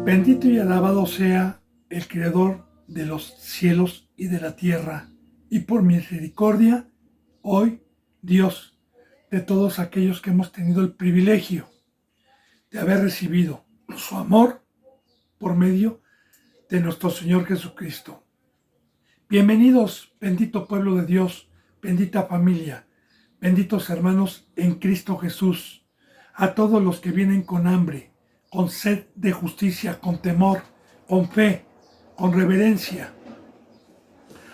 Bendito y alabado sea el Creador de los cielos y de la tierra, y por misericordia, hoy, Dios, de todos aquellos que hemos tenido el privilegio de haber recibido su amor por medio de nuestro Señor Jesucristo. Bienvenidos, bendito pueblo de Dios, bendita familia, benditos hermanos en Cristo Jesús, a todos los que vienen con hambre, con sed de justicia, con temor, con fe, con reverencia,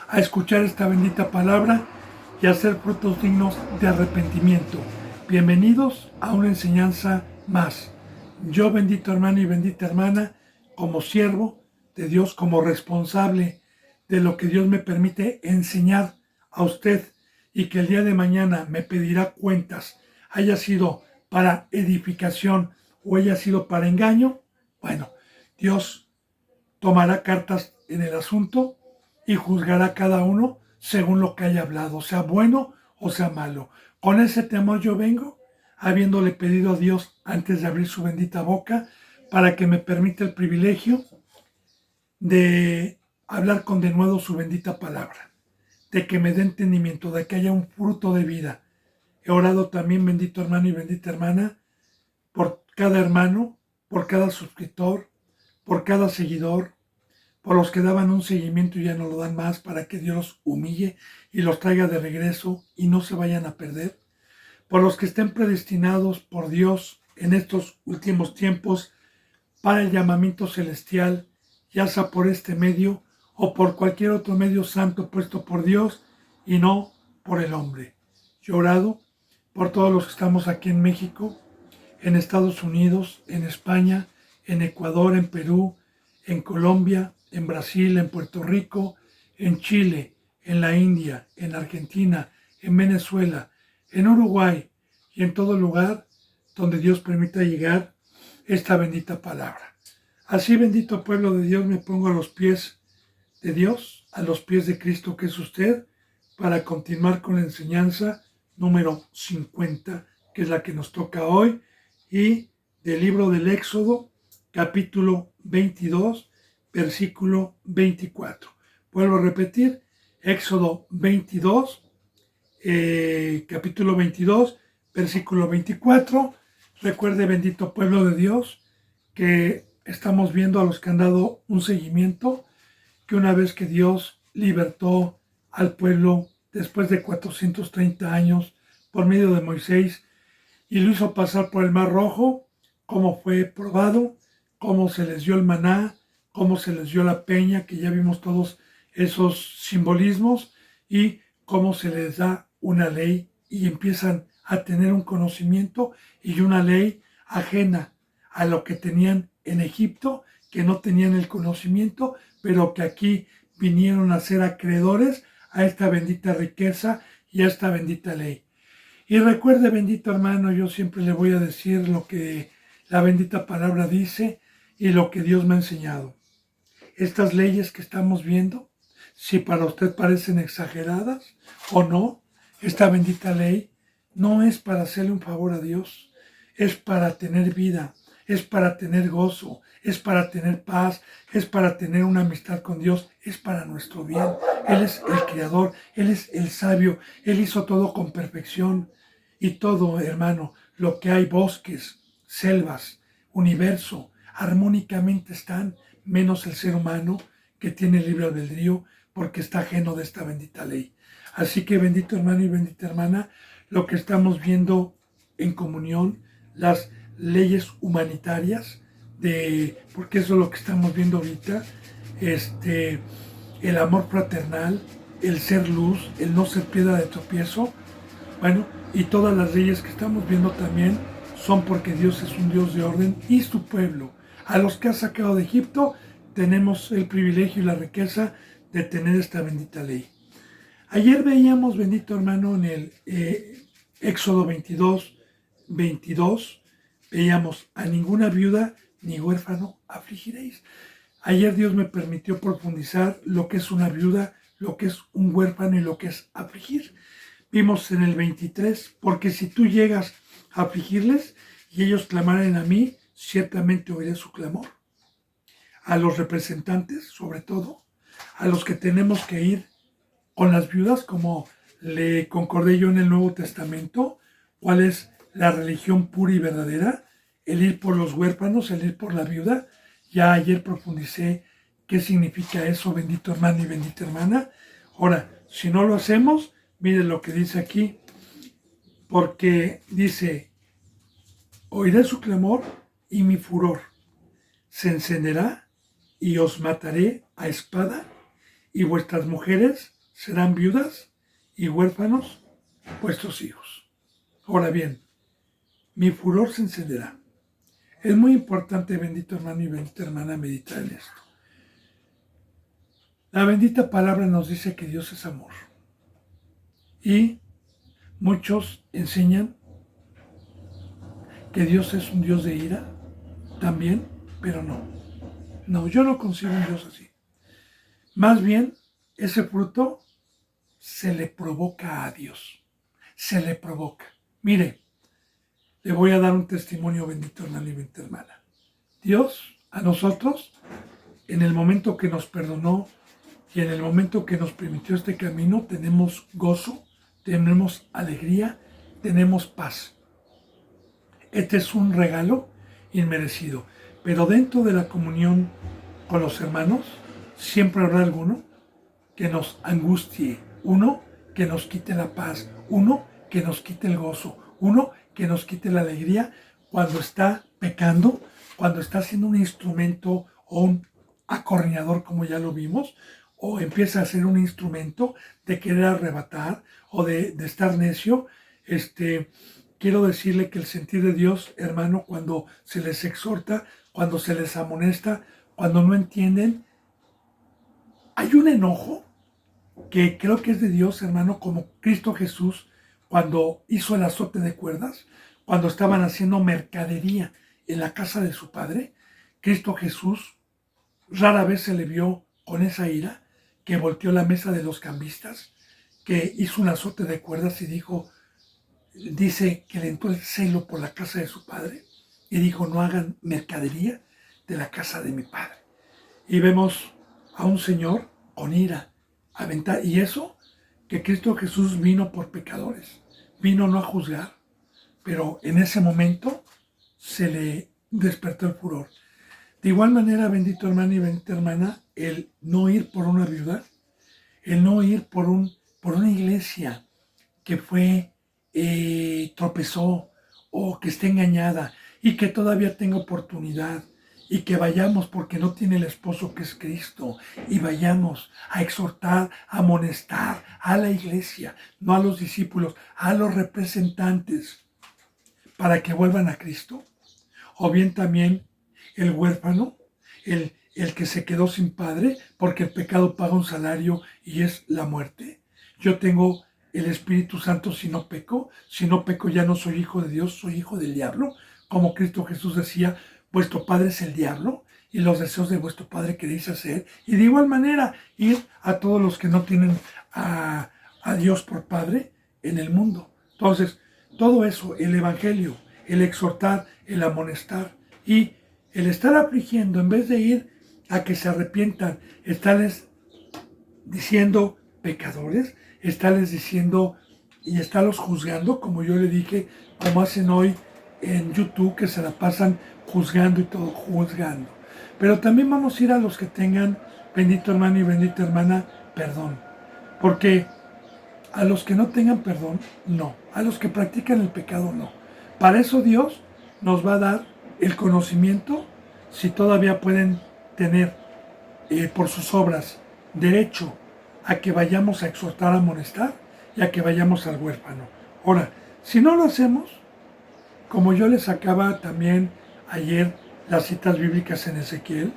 a escuchar esta bendita palabra y a hacer frutos dignos de arrepentimiento. Bienvenidos a una enseñanza más. Yo, bendito hermano y bendita hermana, como siervo de Dios, como responsable de lo que Dios me permite enseñar a usted y que el día de mañana me pedirá cuentas, haya sido para edificación o haya sido para engaño, bueno, Dios tomará cartas en el asunto y juzgará a cada uno según lo que haya hablado, sea bueno o sea malo. Con ese temor yo vengo, habiéndole pedido a Dios antes de abrir su bendita boca, para que me permita el privilegio de hablar con denuedo su bendita palabra, de que me dé entendimiento, de que haya un fruto de vida. He orado también, bendito hermano y bendita hermana, por cada hermano, por cada suscriptor, por cada seguidor, por los que daban un seguimiento y ya no lo dan más, para que Dios los humille y los traiga de regreso y no se vayan a perder, por los que estén predestinados por Dios en estos últimos tiempos para el llamamiento celestial, ya sea por este medio o por cualquier otro medio santo puesto por Dios y no por el hombre. Yo he orado por todos los que estamos aquí en México, en Estados Unidos, en España, en Ecuador, en Perú, en Colombia, en Brasil, en Puerto Rico, en Chile, en la India, en Argentina, en Venezuela, en Uruguay y en todo lugar donde Dios permita llegar esta bendita palabra. Así, bendito pueblo de Dios, me pongo a los pies de Dios, a los pies de Cristo que es usted, para continuar con la enseñanza número 50, que es la que nos toca hoy, y del libro del Éxodo, capítulo 22, versículo 24. Vuelvo a repetir, Éxodo 22, capítulo 22, versículo 24. Recuerde, bendito pueblo de Dios, que estamos viendo a los que han dado un seguimiento, que una vez que Dios libertó al pueblo después de 430 años por medio de Moisés y lo hizo pasar por el Mar Rojo, cómo fue probado, cómo se les dio el maná, cómo se les dio la peña, que ya vimos todos esos simbolismos, y cómo se les da una ley y empiezan a tener un conocimiento y una ley ajena a lo que tenían en Egipto, que no tenían el conocimiento, pero que aquí vinieron a ser acreedores a esta bendita riqueza y a esta bendita ley. Y recuerde, bendito hermano, yo siempre le voy a decir lo que la bendita palabra dice y lo que Dios me ha enseñado. Estas leyes que estamos viendo, si para usted parecen exageradas o no, esta bendita ley no es para hacerle un favor a Dios, es para tener vida, es para tener gozo, es para tener paz, es para tener una amistad con Dios, es para nuestro bien. Él es el Creador, Él es el sabio, Él hizo todo con perfección. Y todo, hermano, lo que hay, bosques, selvas, universo, armónicamente están, menos el ser humano que tiene libre albedrío porque está ajeno de esta bendita ley. Así que, bendito hermano y bendita hermana, lo que estamos viendo en comunión, las leyes humanitarias, porque eso es lo que estamos viendo ahorita, el amor fraternal, el ser luz, el no ser piedra de tropiezo, bueno, y todas las leyes que estamos viendo también son porque Dios es un Dios de orden y su pueblo, a los que ha sacado de Egipto, tenemos el privilegio y la riqueza de tener esta bendita ley. Ayer veíamos, bendito hermano, en el Éxodo 22, 22, veíamos: a ninguna viuda ni huérfano afligiréis. Ayer Dios me permitió profundizar lo que es una viuda, lo que es un huérfano y lo que es afligir. Vimos en el 23, porque si tú llegas a afligirles y ellos clamaren a mí, ciertamente oiré su clamor. a los representantes, sobre todo, a los que tenemos que ir con las viudas, como le concordé yo en el Nuevo Testamento, cuál es la religión pura y verdadera, el ir por los huérfanos, el ir por la viuda. Ya ayer profundicé qué significa eso, bendito hermano y bendita hermana. Ahora, si no lo hacemos, miren lo que dice aquí, porque dice, oiré su clamor y mi furor se encenderá y os mataré a espada y vuestras mujeres serán viudas y huérfanos vuestros hijos. Ahora bien, mi furor se encenderá. Es muy importante, bendito hermano y bendita hermana, meditar en esto. La bendita palabra nos dice que Dios es amor. Y muchos enseñan que Dios es un Dios de ira también, pero no. No, yo no concibo un Dios así. Más bien, ese fruto se le provoca a Dios. Se le provoca. Mire, le voy a dar un testimonio, bendito hermano y bendita hermana. Dios, a nosotros, en el momento que nos perdonó y en el momento que nos permitió este camino, tenemos gozo, tenemos alegría, tenemos paz. Este es un regalo inmerecido. Pero dentro de la comunión con los hermanos, siempre habrá alguno que nos angustie, uno que nos quite la paz, uno que nos quite el gozo, uno que nos quite la alegría cuando está pecando, cuando está siendo un instrumento o un acorneador, como ya lo vimos, o empieza a ser un instrumento de querer arrebatar o de estar necio. Quiero decirle que el sentir de Dios, hermano, cuando se les exhorta, cuando se les amonesta, cuando no entienden, hay un enojo que creo que es de Dios, hermano, como Cristo Jesús cuando hizo el azote de cuerdas, cuando estaban haciendo mercadería en la casa de su padre. Cristo Jesús rara vez se le vio con esa ira, que volteó la mesa de los cambistas, que hizo un azote de cuerdas y dice que le entró el celo por la casa de su padre y dijo, no hagan mercadería de la casa de mi padre. Y vemos a un Señor con ira, aventar, y eso que Cristo Jesús vino por pecadores, vino no a juzgar, pero en ese momento se le despertó el furor. De igual manera, bendito hermano y bendita hermana, el no ir por una viuda, el no ir por una iglesia que tropezó o que esté engañada y que todavía tenga oportunidad, y que vayamos porque no tiene el esposo que es Cristo, y vayamos a exhortar, a amonestar a la iglesia, no a los discípulos, a los representantes, para que vuelvan a Cristo. O bien también el huérfano, el que se quedó sin padre, porque el pecado paga un salario y es la muerte. Yo tengo el Espíritu Santo si no peco ya no soy hijo de Dios, soy hijo del diablo, como Cristo Jesús decía, vuestro padre es el diablo y los deseos de vuestro padre queréis hacer. Y de igual manera ir a todos los que no tienen a Dios por padre en el mundo. Entonces, todo eso, el evangelio, el exhortar, el amonestar y el estar afligiendo, en vez de ir a que se arrepientan, estarles diciendo pecadores, estarles diciendo y estarlos juzgando, como yo le dije, como hacen hoy en YouTube, que se la pasan juzgando y todo, juzgando. Pero también vamos a ir a los que tengan, bendito hermano y bendita hermana, perdón. Porque a los que no tengan perdón, no. A los que practican el pecado, no. Para eso Dios nos va a dar el conocimiento, si todavía pueden tener por sus obras derecho a que vayamos a exhortar, a amonestar y a que vayamos al huérfano. Ahora, si no lo hacemos, como yo les sacaba también ayer las citas bíblicas en Ezequiel,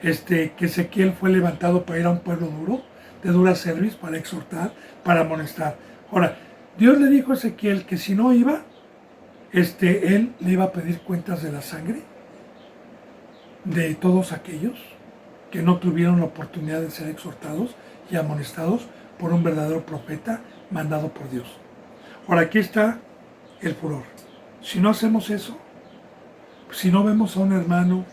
que Ezequiel fue levantado para ir a un pueblo duro, de dura cerviz, para exhortar, para amonestar. Ahora, Dios le dijo a Ezequiel que si no iba, él le iba a pedir cuentas de la sangre de todos aquellos que no tuvieron la oportunidad de ser exhortados y amonestados por un verdadero profeta mandado por Dios. Ahora, aquí está el furor. Si no hacemos eso, si no vemos a un hermano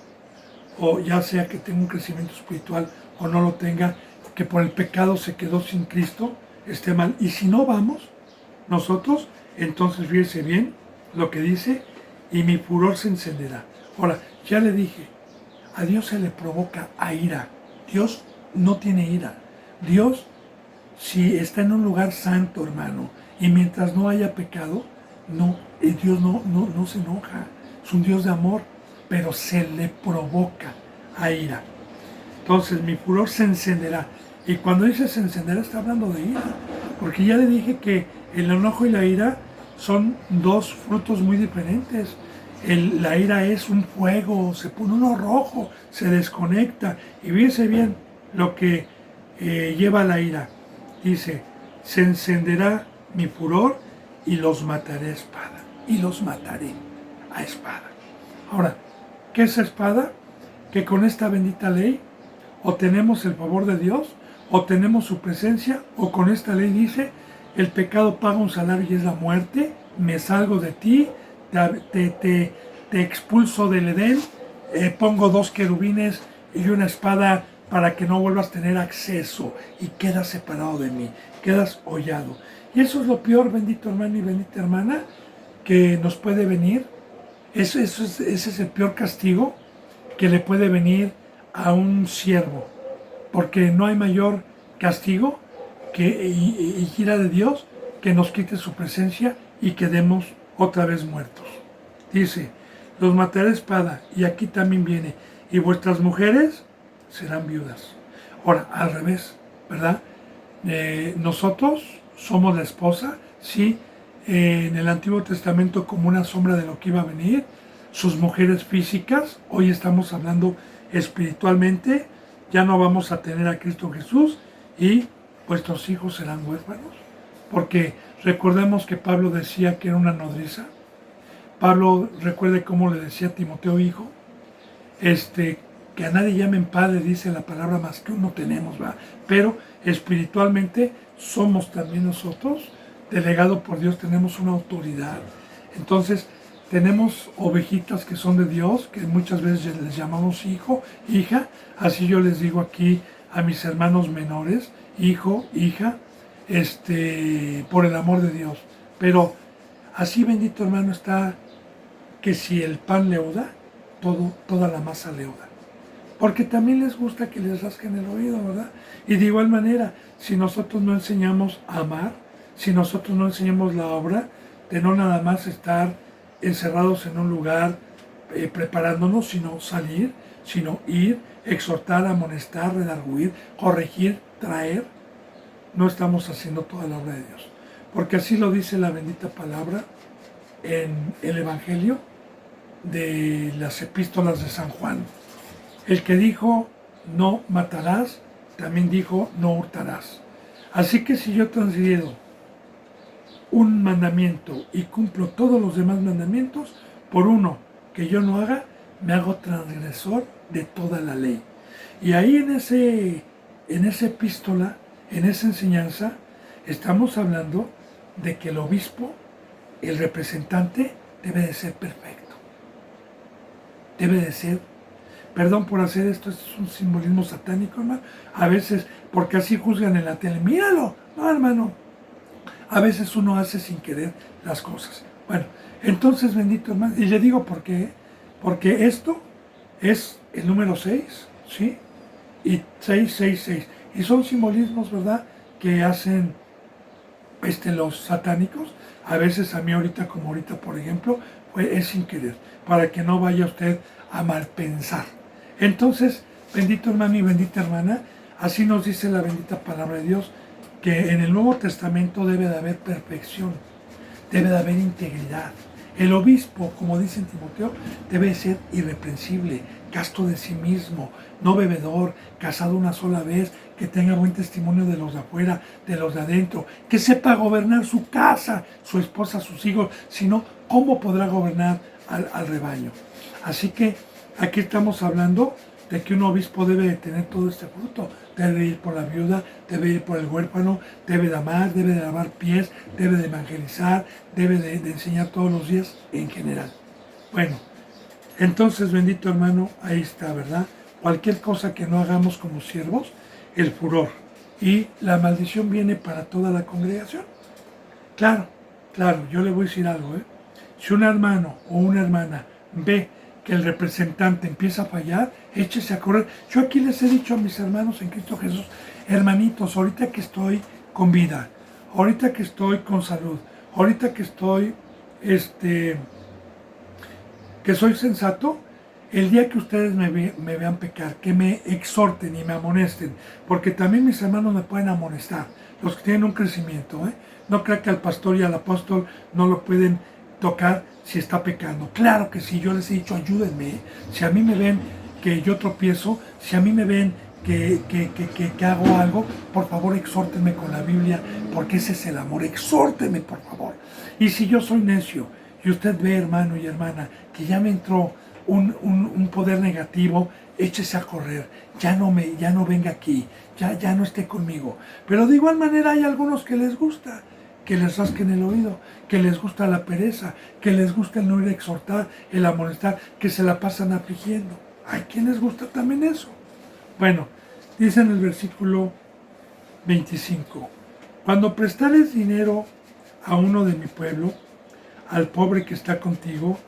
o ya sea que tenga un crecimiento espiritual o no lo tenga, que por el pecado se quedó sin Cristo, esté mal. Y si no vamos, nosotros, entonces fíjese bien lo que dice, y mi furor se encenderá. Ahora, ya le dije, a Dios se le provoca a ira. Dios no tiene ira. Dios, si está en un lugar santo, hermano, y mientras no haya pecado, no, Dios no se enoja. Es un Dios de amor, pero se le provoca a ira. Entonces mi furor se encenderá. Y cuando dice se encenderá, está hablando de ira. Porque ya le dije que el enojo y la ira son dos frutos muy diferentes. La ira es un fuego, se pone uno rojo, se desconecta. Y fíjense bien lo que lleva la ira. Dice, se encenderá mi furor y los mataré a espada. Y los mataré a espada. Ahora, ¿qué es espada? Que con esta bendita ley o tenemos el favor de Dios, o tenemos su presencia, o con esta ley dice, el pecado paga un salario y es la muerte, me salgo de ti, te expulso del Edén, pongo dos querubines y una espada para que no vuelvas a tener acceso y quedas separado de mí, quedas hollado. Y eso es lo peor, bendito hermano y bendita hermana, que nos puede venir. Ese es el peor castigo que le puede venir a un siervo, porque no hay mayor castigo y ira de Dios que nos quite su presencia y quedemos otra vez muertos. Dice, los mataré a espada, y aquí también viene, y vuestras mujeres serán viudas. Ahora, al revés, ¿verdad? Nosotros somos la esposa, sí, en el Antiguo Testamento como una sombra de lo que iba a venir, sus mujeres físicas, hoy estamos hablando espiritualmente, ya no vamos a tener a Cristo Jesús y vuestros hijos serán huérfanos. Porque recordemos que Pablo decía que era una nodriza. Pablo, recuerde cómo le decía a Timoteo, hijo, que a nadie llamen padre, dice la palabra, más que uno tenemos, ¿va? Pero espiritualmente somos también nosotros, delegado por Dios, tenemos una autoridad. Entonces, tenemos ovejitas que son de Dios, que muchas veces les llamamos hijo, hija, así yo les digo aquí a mis hermanos menores, hijo, hija, por el amor de Dios. Pero así, bendito hermano, está que si el pan leuda, toda la masa leuda. Porque también les gusta que les rasquen el oído, ¿verdad? Y de igual manera, si nosotros no enseñamos a amar, si nosotros no enseñamos la obra, de no nada más estar encerrados en un lugar preparándonos, sino salir, sino ir, exhortar, amonestar, redarguir, corregir, traer, no estamos haciendo toda la obra de Dios. Porque así lo dice la bendita palabra en el Evangelio de las epístolas de San Juan. El que dijo no matarás, también dijo no hurtarás. Así que si yo transgredo un mandamiento y cumplo todos los demás mandamientos, por uno que yo no haga, me hago transgresor de toda la ley. Y ahí en esa epístola, en esa enseñanza, estamos hablando de que el obispo, el representante, debe de ser perfecto. Debe de ser, perdón por hacer esto es un simbolismo satánico, hermano. A veces, porque así juzgan en la tele, míralo, no, hermano. A veces uno hace sin querer las cosas. Bueno, entonces, bendito hermano, y le digo por qué, porque esto es el número 6, ¿sí? Y 666. Y son simbolismos, ¿verdad?, que hacen los satánicos. A veces a mí ahorita, como ahorita, por ejemplo, es sin querer, para que no vaya usted a mal pensar. Entonces, bendito hermano y bendita hermana, así nos dice la bendita palabra de Dios, que en el Nuevo Testamento debe de haber perfección, debe de haber integridad. El obispo, como dice en Timoteo, debe ser irreprensible, casto de sí mismo, no bebedor, casado una sola vez, que tenga buen testimonio de los de afuera, de los de adentro, que sepa gobernar su casa, su esposa, sus hijos, sino cómo podrá gobernar al rebaño. Así que aquí estamos hablando de que un obispo debe de tener todo este fruto, debe ir por la viuda, debe ir por el huérfano, debe de amar, debe de lavar pies, debe de evangelizar, debe de enseñar todos los días en general. Bueno, Entonces, bendito hermano, ahí está, ¿verdad? Cualquier cosa que no hagamos como siervos, el furor. Y la maldición viene para toda la congregación. Claro, claro, yo le voy a decir algo, ¿eh? Si un hermano o una hermana ve que el representante empieza a fallar, échese a correr. Yo aquí les he dicho a mis hermanos en Cristo Jesús, hermanitos, ahorita que estoy con vida, ahorita que estoy con salud, ahorita que estoy, que soy sensato, el día que ustedes me vean pecar, que me exhorten y me amonesten, porque también mis hermanos me pueden amonestar, los que tienen un crecimiento, ¿eh? No crean que al pastor y al apóstol no lo pueden tocar si está pecando. Claro que sí, yo les he dicho, ayúdenme, ¿eh? Si a mí me ven que yo tropiezo, si a mí me ven que hago algo, por favor exhórtenme con la Biblia, porque ese es el amor, exhórtenme por favor. Y si yo soy necio, y usted ve, hermano y hermana, que ya me entró un poder negativo, échese a correr, ya no venga aquí, ya no esté conmigo. Pero de igual manera hay algunos que les gusta, que les rasquen el oído, que les gusta la pereza, que les gusta el no ir a exhortar, el amonestar, que se la pasan afligiendo. Hay quien les gusta también eso. Bueno, dice en el versículo 25, cuando prestares dinero a uno de mi pueblo, al pobre que está contigo,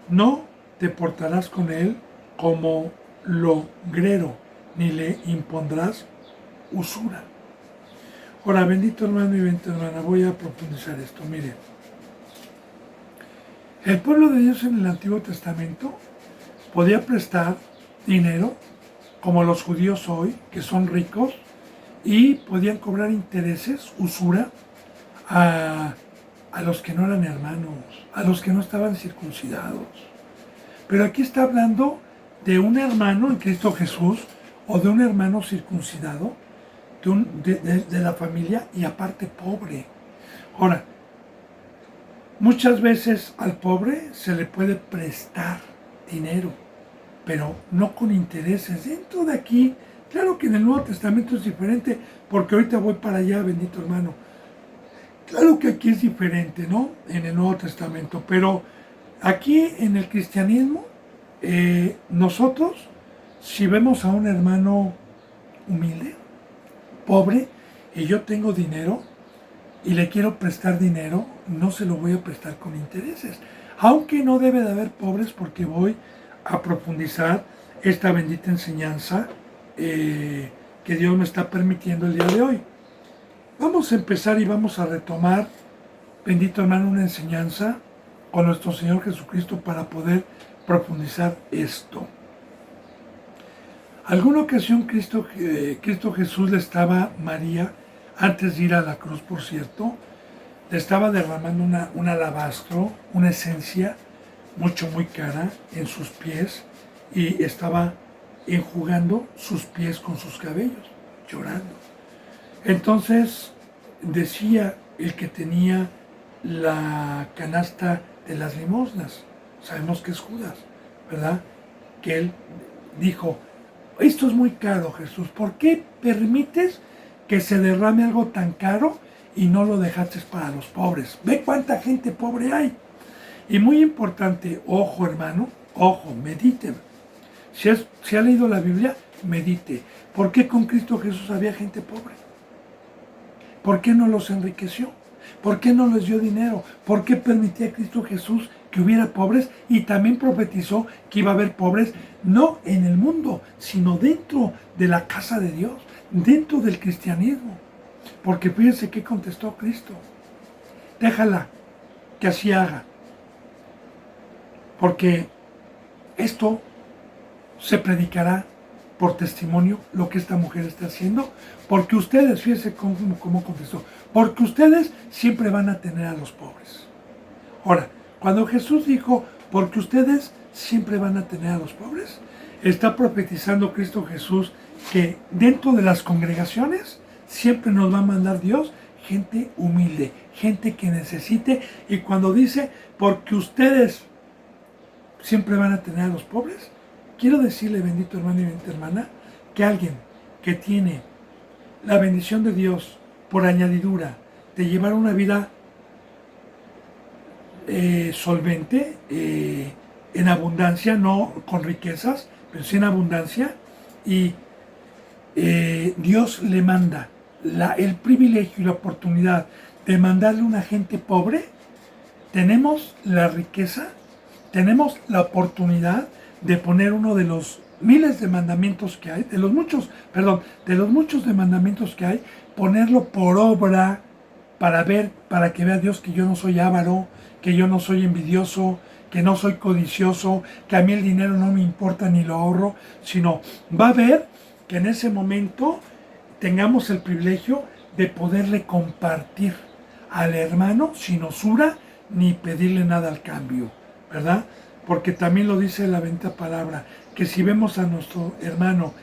no te portarás con él como logrero, ni le impondrás usura. Ahora, bendito hermano y bendita hermana, voy a profundizar esto. Miren, el pueblo de Dios en el Antiguo Testamento podía prestar dinero, como los judíos hoy, que son ricos, y podían cobrar intereses, usura, a los que no eran hermanos, a los que no estaban circuncidados. Pero aquí está hablando de un hermano en Cristo Jesús o de un hermano circuncidado de la familia y aparte pobre. Ahora, muchas veces al pobre se le puede prestar dinero, pero no con intereses. Dentro de aquí, claro que en el Nuevo Testamento es diferente, porque ahorita voy para allá, bendito hermano. Claro que aquí es diferente, ¿no? En el Nuevo Testamento, pero aquí en el cristianismo, nosotros, si vemos a un hermano humilde, pobre, y yo tengo dinero, y le quiero prestar dinero, no se lo voy a prestar con intereses. Aunque no debe de haber pobres, porque voy a profundizar esta bendita enseñanza que Dios me está permitiendo el día de hoy. Vamos a empezar y vamos a retomar, bendito hermano, una enseñanza con nuestro Señor Jesucristo para poder profundizar esto. Alguna ocasión Cristo Jesús le estaba, María, antes de ir a la cruz, por cierto, le estaba derramando un alabastro, una esencia muy cara en sus pies, y estaba enjugando sus pies con sus cabellos, llorando. Entonces decía el que tenía la canasta de las limosnas, sabemos que es Judas, ¿verdad? Que él dijo, esto es muy caro, Jesús, ¿por qué permites que se derrame algo tan caro y no lo dejaste para los pobres? Ve cuánta gente pobre hay. Y muy importante, ojo hermano, ojo, medite. Si ha leído la Biblia, medite. ¿Por qué con Cristo Jesús había gente pobre? ¿Por qué no los enriqueció? ¿Por qué no les dio dinero? ¿Por qué permitía a Cristo Jesús que hubiera pobres? Y también profetizó que iba a haber pobres, no en el mundo, sino dentro de la casa de Dios, dentro del cristianismo. Porque fíjense qué contestó Cristo. Déjala que así haga. Porque esto se predicará por testimonio lo que esta mujer está haciendo, porque ustedes, fíjense cómo contestó, porque ustedes siempre van a tener a los pobres. Ahora, cuando Jesús dijo, porque ustedes siempre van a tener a los pobres, está profetizando Cristo Jesús que dentro de las congregaciones siempre nos va a mandar Dios gente humilde, gente que necesite, y cuando dice, porque ustedes siempre van a tener a los pobres, quiero decirle, bendito hermano y bendita hermana, que alguien que tiene la bendición de Dios por añadidura de llevar una vida solvente, en abundancia, no con riquezas, pero sí en abundancia. Y Dios le manda el privilegio y la oportunidad de mandarle a una gente pobre. Tenemos la riqueza, tenemos la oportunidad de poner uno de los miles de mandamientos que hay, de los muchos de mandamientos que hay, ponerlo por obra para que vea Dios que yo no soy avaro, que yo no soy envidioso, que no soy codicioso, que a mí el dinero no me importa ni lo ahorro, sino va a ver que en ese momento tengamos el privilegio de poderle compartir al hermano sin usura ni pedirle nada al cambio, ¿verdad? Porque también lo dice la bendita palabra, que si vemos a nuestro hermano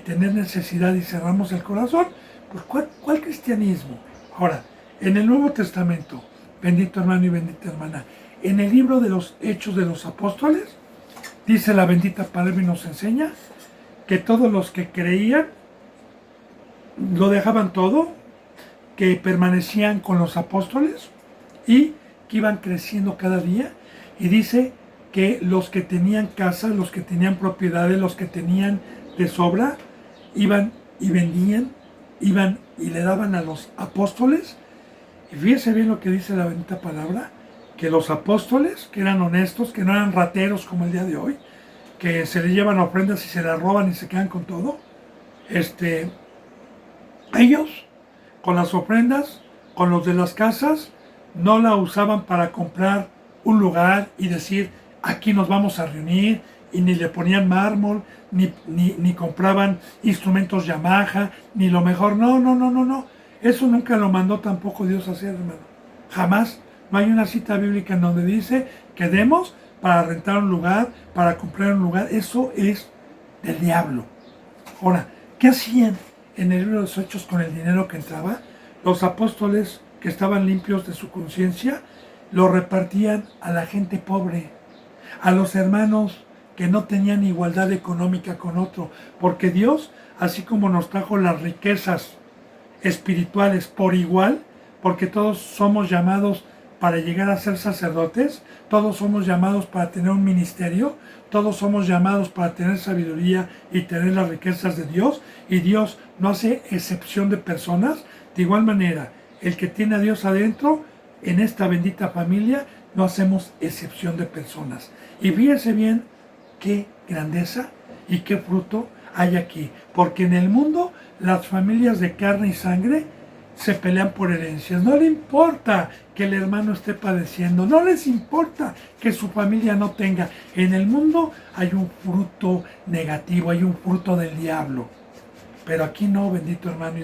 tener necesidad y cerramos el corazón, pues ¿cuál cristianismo? Ahora, en el Nuevo Testamento, bendito hermano y bendita hermana, en el libro de los Hechos de los Apóstoles, dice la bendita palabra y nos enseña que todos los que creían lo dejaban todo, que permanecían con los apóstoles y que iban creciendo cada día. Y dice que los que tenían casas, los que tenían propiedades, los que tenían de sobra, iban y vendían, iban y le daban a los apóstoles. Y fíjese bien lo que dice la bendita palabra, que los apóstoles, que eran honestos, que no eran rateros como el día de hoy, que se les llevan ofrendas y se las roban y se quedan con todo, ellos con las ofrendas, con los de las casas, no la usaban para comprar un lugar y decir, aquí nos vamos a reunir, y ni le ponían mármol, ni compraban instrumentos Yamaha, ni lo mejor. No. Eso nunca lo mandó tampoco Dios a hacer, hermano. Jamás. No hay una cita bíblica en donde dice que demos para rentar un lugar, para comprar un lugar. Eso es del diablo. Ahora, ¿qué hacían en el libro de los Hechos con el dinero que entraba? Los apóstoles que estaban limpios de su conciencia lo repartían a la gente pobre, a los hermanos que no tenían igualdad económica con otro, porque Dios, así como nos trajo las riquezas espirituales por igual, porque todos somos llamados para llegar a ser sacerdotes, todos somos llamados para tener un ministerio, todos somos llamados para tener sabiduría y tener las riquezas de Dios, y Dios no hace excepción de personas. De igual manera, el que tiene a Dios adentro, en esta bendita familia, no hacemos excepción de personas. Y fíjense bien qué grandeza y qué fruto hay aquí, porque en el mundo las familias de carne y sangre se pelean por herencias. No le importa que el hermano esté padeciendo, no les importa que su familia no tenga. En el mundo hay un fruto negativo, hay un fruto del diablo. Pero aquí no, bendito hermano.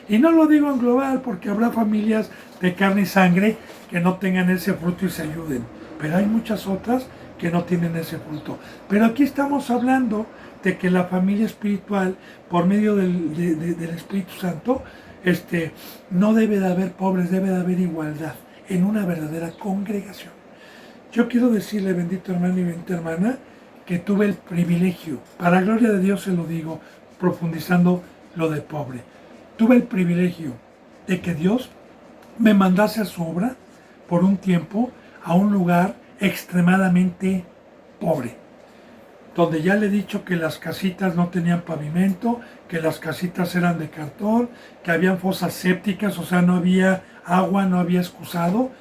Y no lo digo en global, porque habrá familias de carne y sangre que no tengan ese fruto y se ayuden. Pero hay muchas otras que no tienen ese fruto. Pero aquí estamos hablando de que la familia espiritual, por medio del Espíritu Santo, no debe de haber pobres, debe de haber igualdad en una verdadera congregación. Yo quiero decirle, bendito hermano y bendita hermana, que tuve el privilegio, para gloria de Dios se lo digo, profundizando lo de pobre, tuve el privilegio de que Dios me mandase a su obra por un tiempo a un lugar extremadamente pobre, donde ya le he dicho que las casitas no tenían pavimento, que las casitas eran de cartón, que habían fosas sépticas, o sea, no había agua, no había excusado,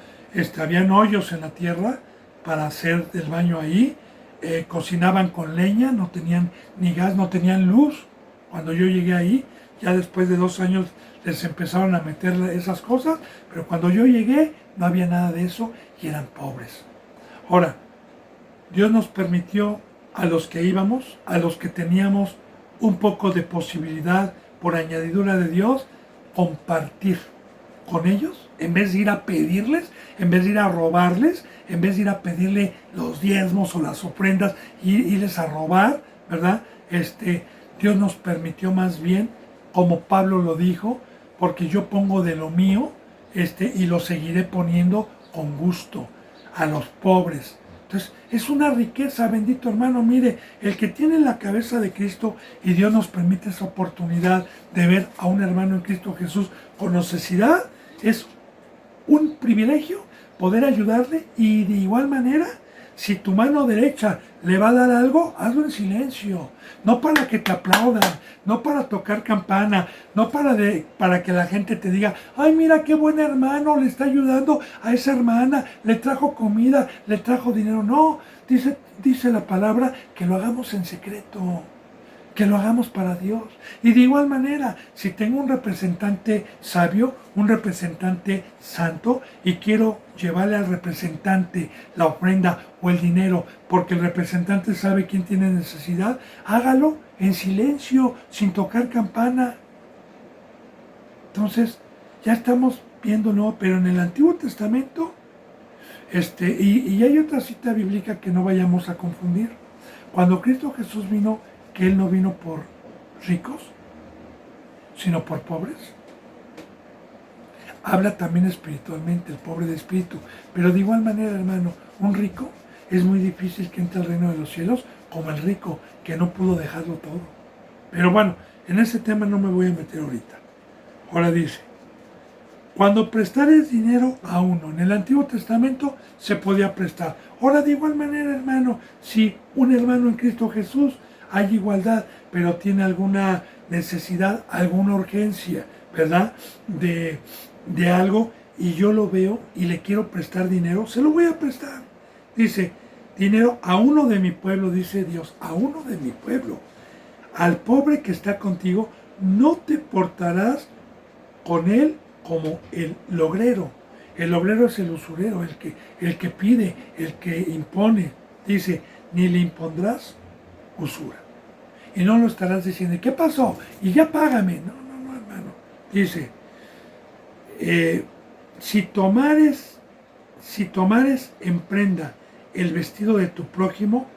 habían hoyos en la tierra para hacer el baño ahí, cocinaban con leña, no tenían ni gas, no tenían luz. Cuando yo llegué ahí, ya después de 2 años les empezaron a meter esas cosas, pero cuando yo llegué no había nada de eso y eran pobres. Ahora, Dios nos permitió a los que íbamos, a los que teníamos un poco de posibilidad por añadidura de Dios, compartir con ellos, en vez de ir a pedirles, en vez de ir a robarles, en vez de ir a pedirle los diezmos o las ofrendas y irles a robar, ¿verdad? Dios nos permitió más bien, como Pablo lo dijo, porque yo pongo de lo mío, y lo seguiré poniendo con gusto a los pobres. Entonces, es una riqueza, bendito hermano. Mire, el que tiene la cabeza de Cristo y Dios nos permite esa oportunidad de ver a un hermano en Cristo Jesús con necesidad, es un privilegio poder ayudarle y de igual manera Si tu mano derecha le va a dar algo, hazlo en silencio. No para que te aplaudan, no para tocar campana, no para que la gente te diga, ay, mira qué buen hermano, le está ayudando a esa hermana, le trajo comida, le trajo dinero. No, dice la palabra que lo hagamos en secreto, que lo hagamos para Dios. Y de igual manera, si tengo un representante sabio, un representante santo, y quiero llevarle al representante la ofrenda o el dinero, porque el representante sabe quién tiene necesidad, hágalo en silencio, sin tocar campana. Entonces, ya estamos viendo, ¿no? Pero en el Antiguo Testamento, y hay otra cita bíblica que no vayamos a confundir. Cuando Cristo Jesús vino, que Él no vino por ricos, sino por pobres. Habla también espiritualmente, el pobre de espíritu. Pero de igual manera, hermano, un rico es muy difícil que entre al reino de los cielos, como el rico que no pudo dejarlo todo. Pero bueno, en ese tema no me voy a meter ahorita. Ahora dice, cuando prestares dinero a uno, en el Antiguo Testamento se podía prestar. Ahora de igual manera, hermano, si un hermano en Cristo Jesús hay igualdad, pero tiene alguna necesidad, alguna urgencia, ¿verdad? De algo, y yo lo veo y le quiero prestar dinero, se lo voy a prestar. Dice, dinero a uno de mi pueblo, dice Dios, a uno de mi pueblo. Al pobre que está contigo, no te portarás con él como el logrero. El logrero es el usurero, el que pide, el que impone. Dice, ni le impondrás usura. Y no lo estarás diciendo, ¿qué pasó? Y ya págame. No, hermano. Dice, si tomares en prenda el vestido de tu prójimo,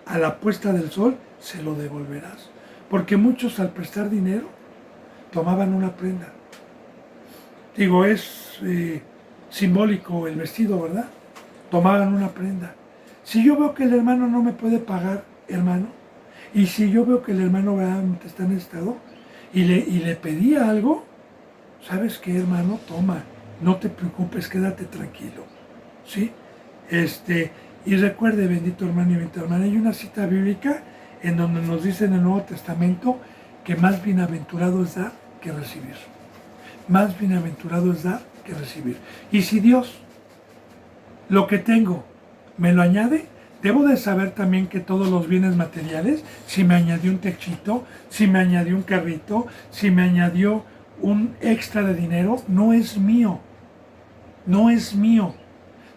a la puesta del sol se lo devolverás. Porque muchos al prestar dinero tomaban una prenda. Digo, es simbólico el vestido, ¿verdad? Tomaban una prenda. Si yo veo que el hermano no me puede pagar, hermano, y si yo veo que el hermano realmente está en estado y le pedía algo, ¿sabes qué, hermano? Toma, no te preocupes, quédate tranquilo, ¿sí? Y recuerde, bendito hermano y bendita hermana, hay una cita bíblica en donde nos dice en el Nuevo Testamento que más bienaventurado es dar que recibir. Más bienaventurado es dar que recibir. Y si Dios, lo que tengo, me lo añade, debo de saber también que todos los bienes materiales, si me añadió un techito, si me añadió un carrito, si me añadió un extra de dinero, no es mío. No es mío.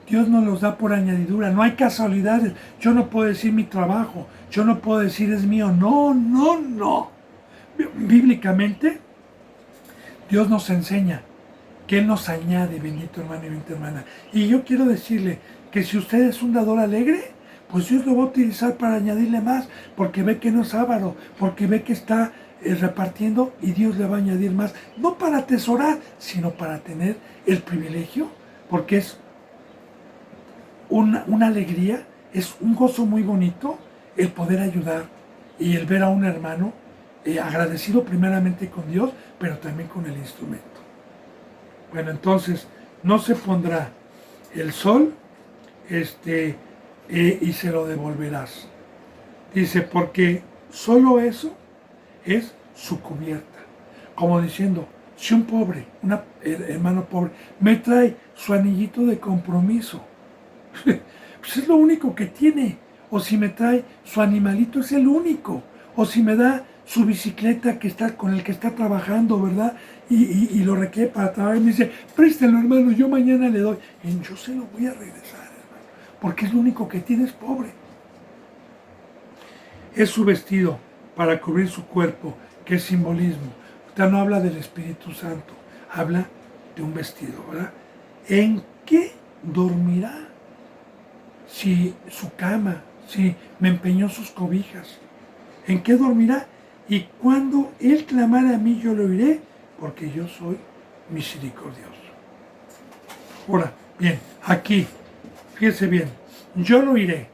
Dios nos los da por añadidura. No hay casualidades. Yo no puedo decir mi trabajo. Yo no puedo decir es mío. No. Bíblicamente, Dios nos enseña que Él nos añade, bendito hermano y bendita hermana. Y yo quiero decirle que si usted es un dador alegre, pues Dios lo va a utilizar para añadirle más, porque ve que no es avaro, porque ve que está repartiendo y Dios le va a añadir más, no para atesorar, sino para tener el privilegio, porque es una alegría, es un gozo muy bonito el poder ayudar y el ver a un hermano agradecido primeramente con Dios, pero también con el instrumento. Bueno, entonces, no se pondrá el sol, y se lo devolverás. Dice, porque solo eso es su cubierta. Como diciendo, si un pobre, un hermano pobre, me trae su anillito de compromiso, pues es lo único que tiene. O si me trae su animalito, es el único. O si me da su bicicleta con el que está trabajando, ¿verdad? Y lo requiere para trabajar, y me dice, préstalo, hermano, yo mañana le doy. Y yo se lo voy a regresar, hermano, porque es lo único que tiene, es pobre. Es su vestido para cubrir su cuerpo, que es simbolismo. Usted no habla del Espíritu Santo, habla de un vestido, ¿verdad? ¿En qué dormirá? Si su cama, si me empeñó sus cobijas, ¿en qué dormirá? Y cuando Él clamara a mí, yo lo oiré, porque yo soy misericordioso. Ahora, bien, aquí, fíjese bien, yo lo oiré.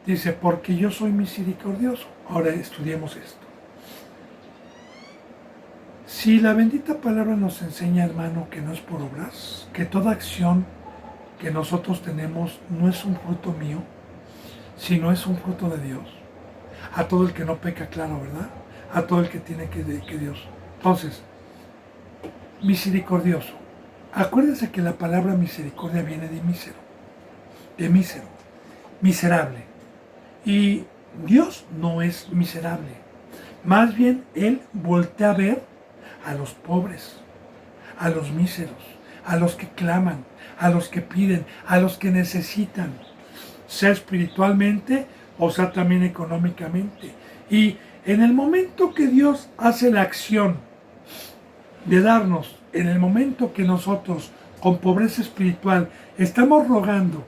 Dice, porque yo soy misericordioso. Ahora estudiemos esto. Si la bendita palabra nos enseña, hermano, que no es por obras, que toda acción que nosotros tenemos no es un fruto mío, si no es un fruto de Dios? A todo el que no peca, claro, ¿verdad? A todo el que tiene que Dios. Entonces, misericordioso. Acuérdense que la palabra misericordia viene de mísero, miserable. Y Dios no es miserable. Más bien, Él voltea a ver a los pobres, a los míseros, a los que claman, a los que piden, a los que necesitan, sea espiritualmente o sea también económicamente. Y en el momento que Dios hace la acción de darnos, en el momento que nosotros con pobreza espiritual estamos rogando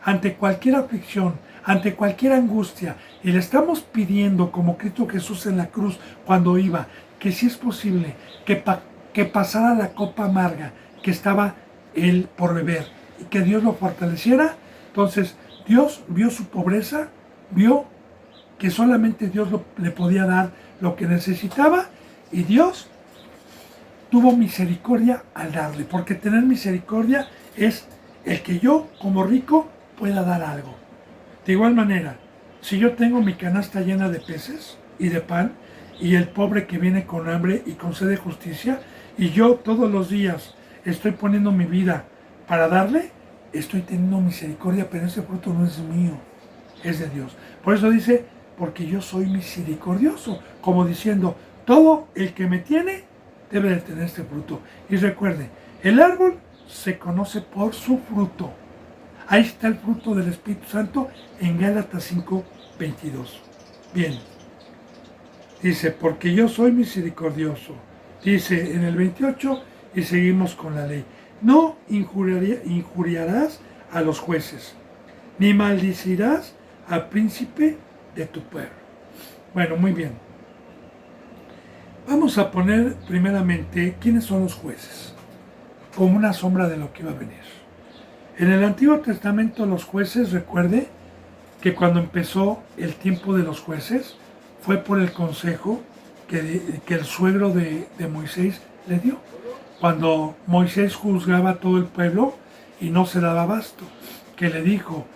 ante cualquier aflicción, ante cualquier angustia, y le estamos pidiendo como Cristo Jesús en la cruz cuando iba, que si es posible que pasara la copa amarga que estaba él por beber y que Dios lo fortaleciera. Entonces Dios vio su pobreza, vio que solamente Dios le podía dar lo que necesitaba, y Dios tuvo misericordia al darle, porque tener misericordia es el que yo como rico pueda dar algo. De igual manera, si yo tengo mi canasta llena de peces y de pan, y el pobre que viene con hambre y con sed de justicia, y yo todos los días estoy poniendo mi vida para darle, estoy teniendo misericordia, pero ese fruto no es mío, es de Dios. Por eso dice, porque yo soy misericordioso, como diciendo, todo el que me tiene debe de tener este fruto. Y recuerde, el árbol se conoce por su fruto. Ahí está el fruto del Espíritu Santo en Gálatas 5:22. Bien. Dice, porque yo soy misericordioso. Dice en el 28, y seguimos con la ley. No injuriarás a los jueces, ni maldecirás al príncipe de tu pueblo. Bueno, muy bien. Vamos a poner primeramente quiénes son los jueces, como una sombra de lo que iba a venir. En el Antiguo Testamento los jueces, recuerde que cuando empezó el tiempo de los jueces, fue por el consejo que el suegro de Moisés le dio. Cuando Moisés juzgaba a todo el pueblo y no se daba abasto, que le dijo,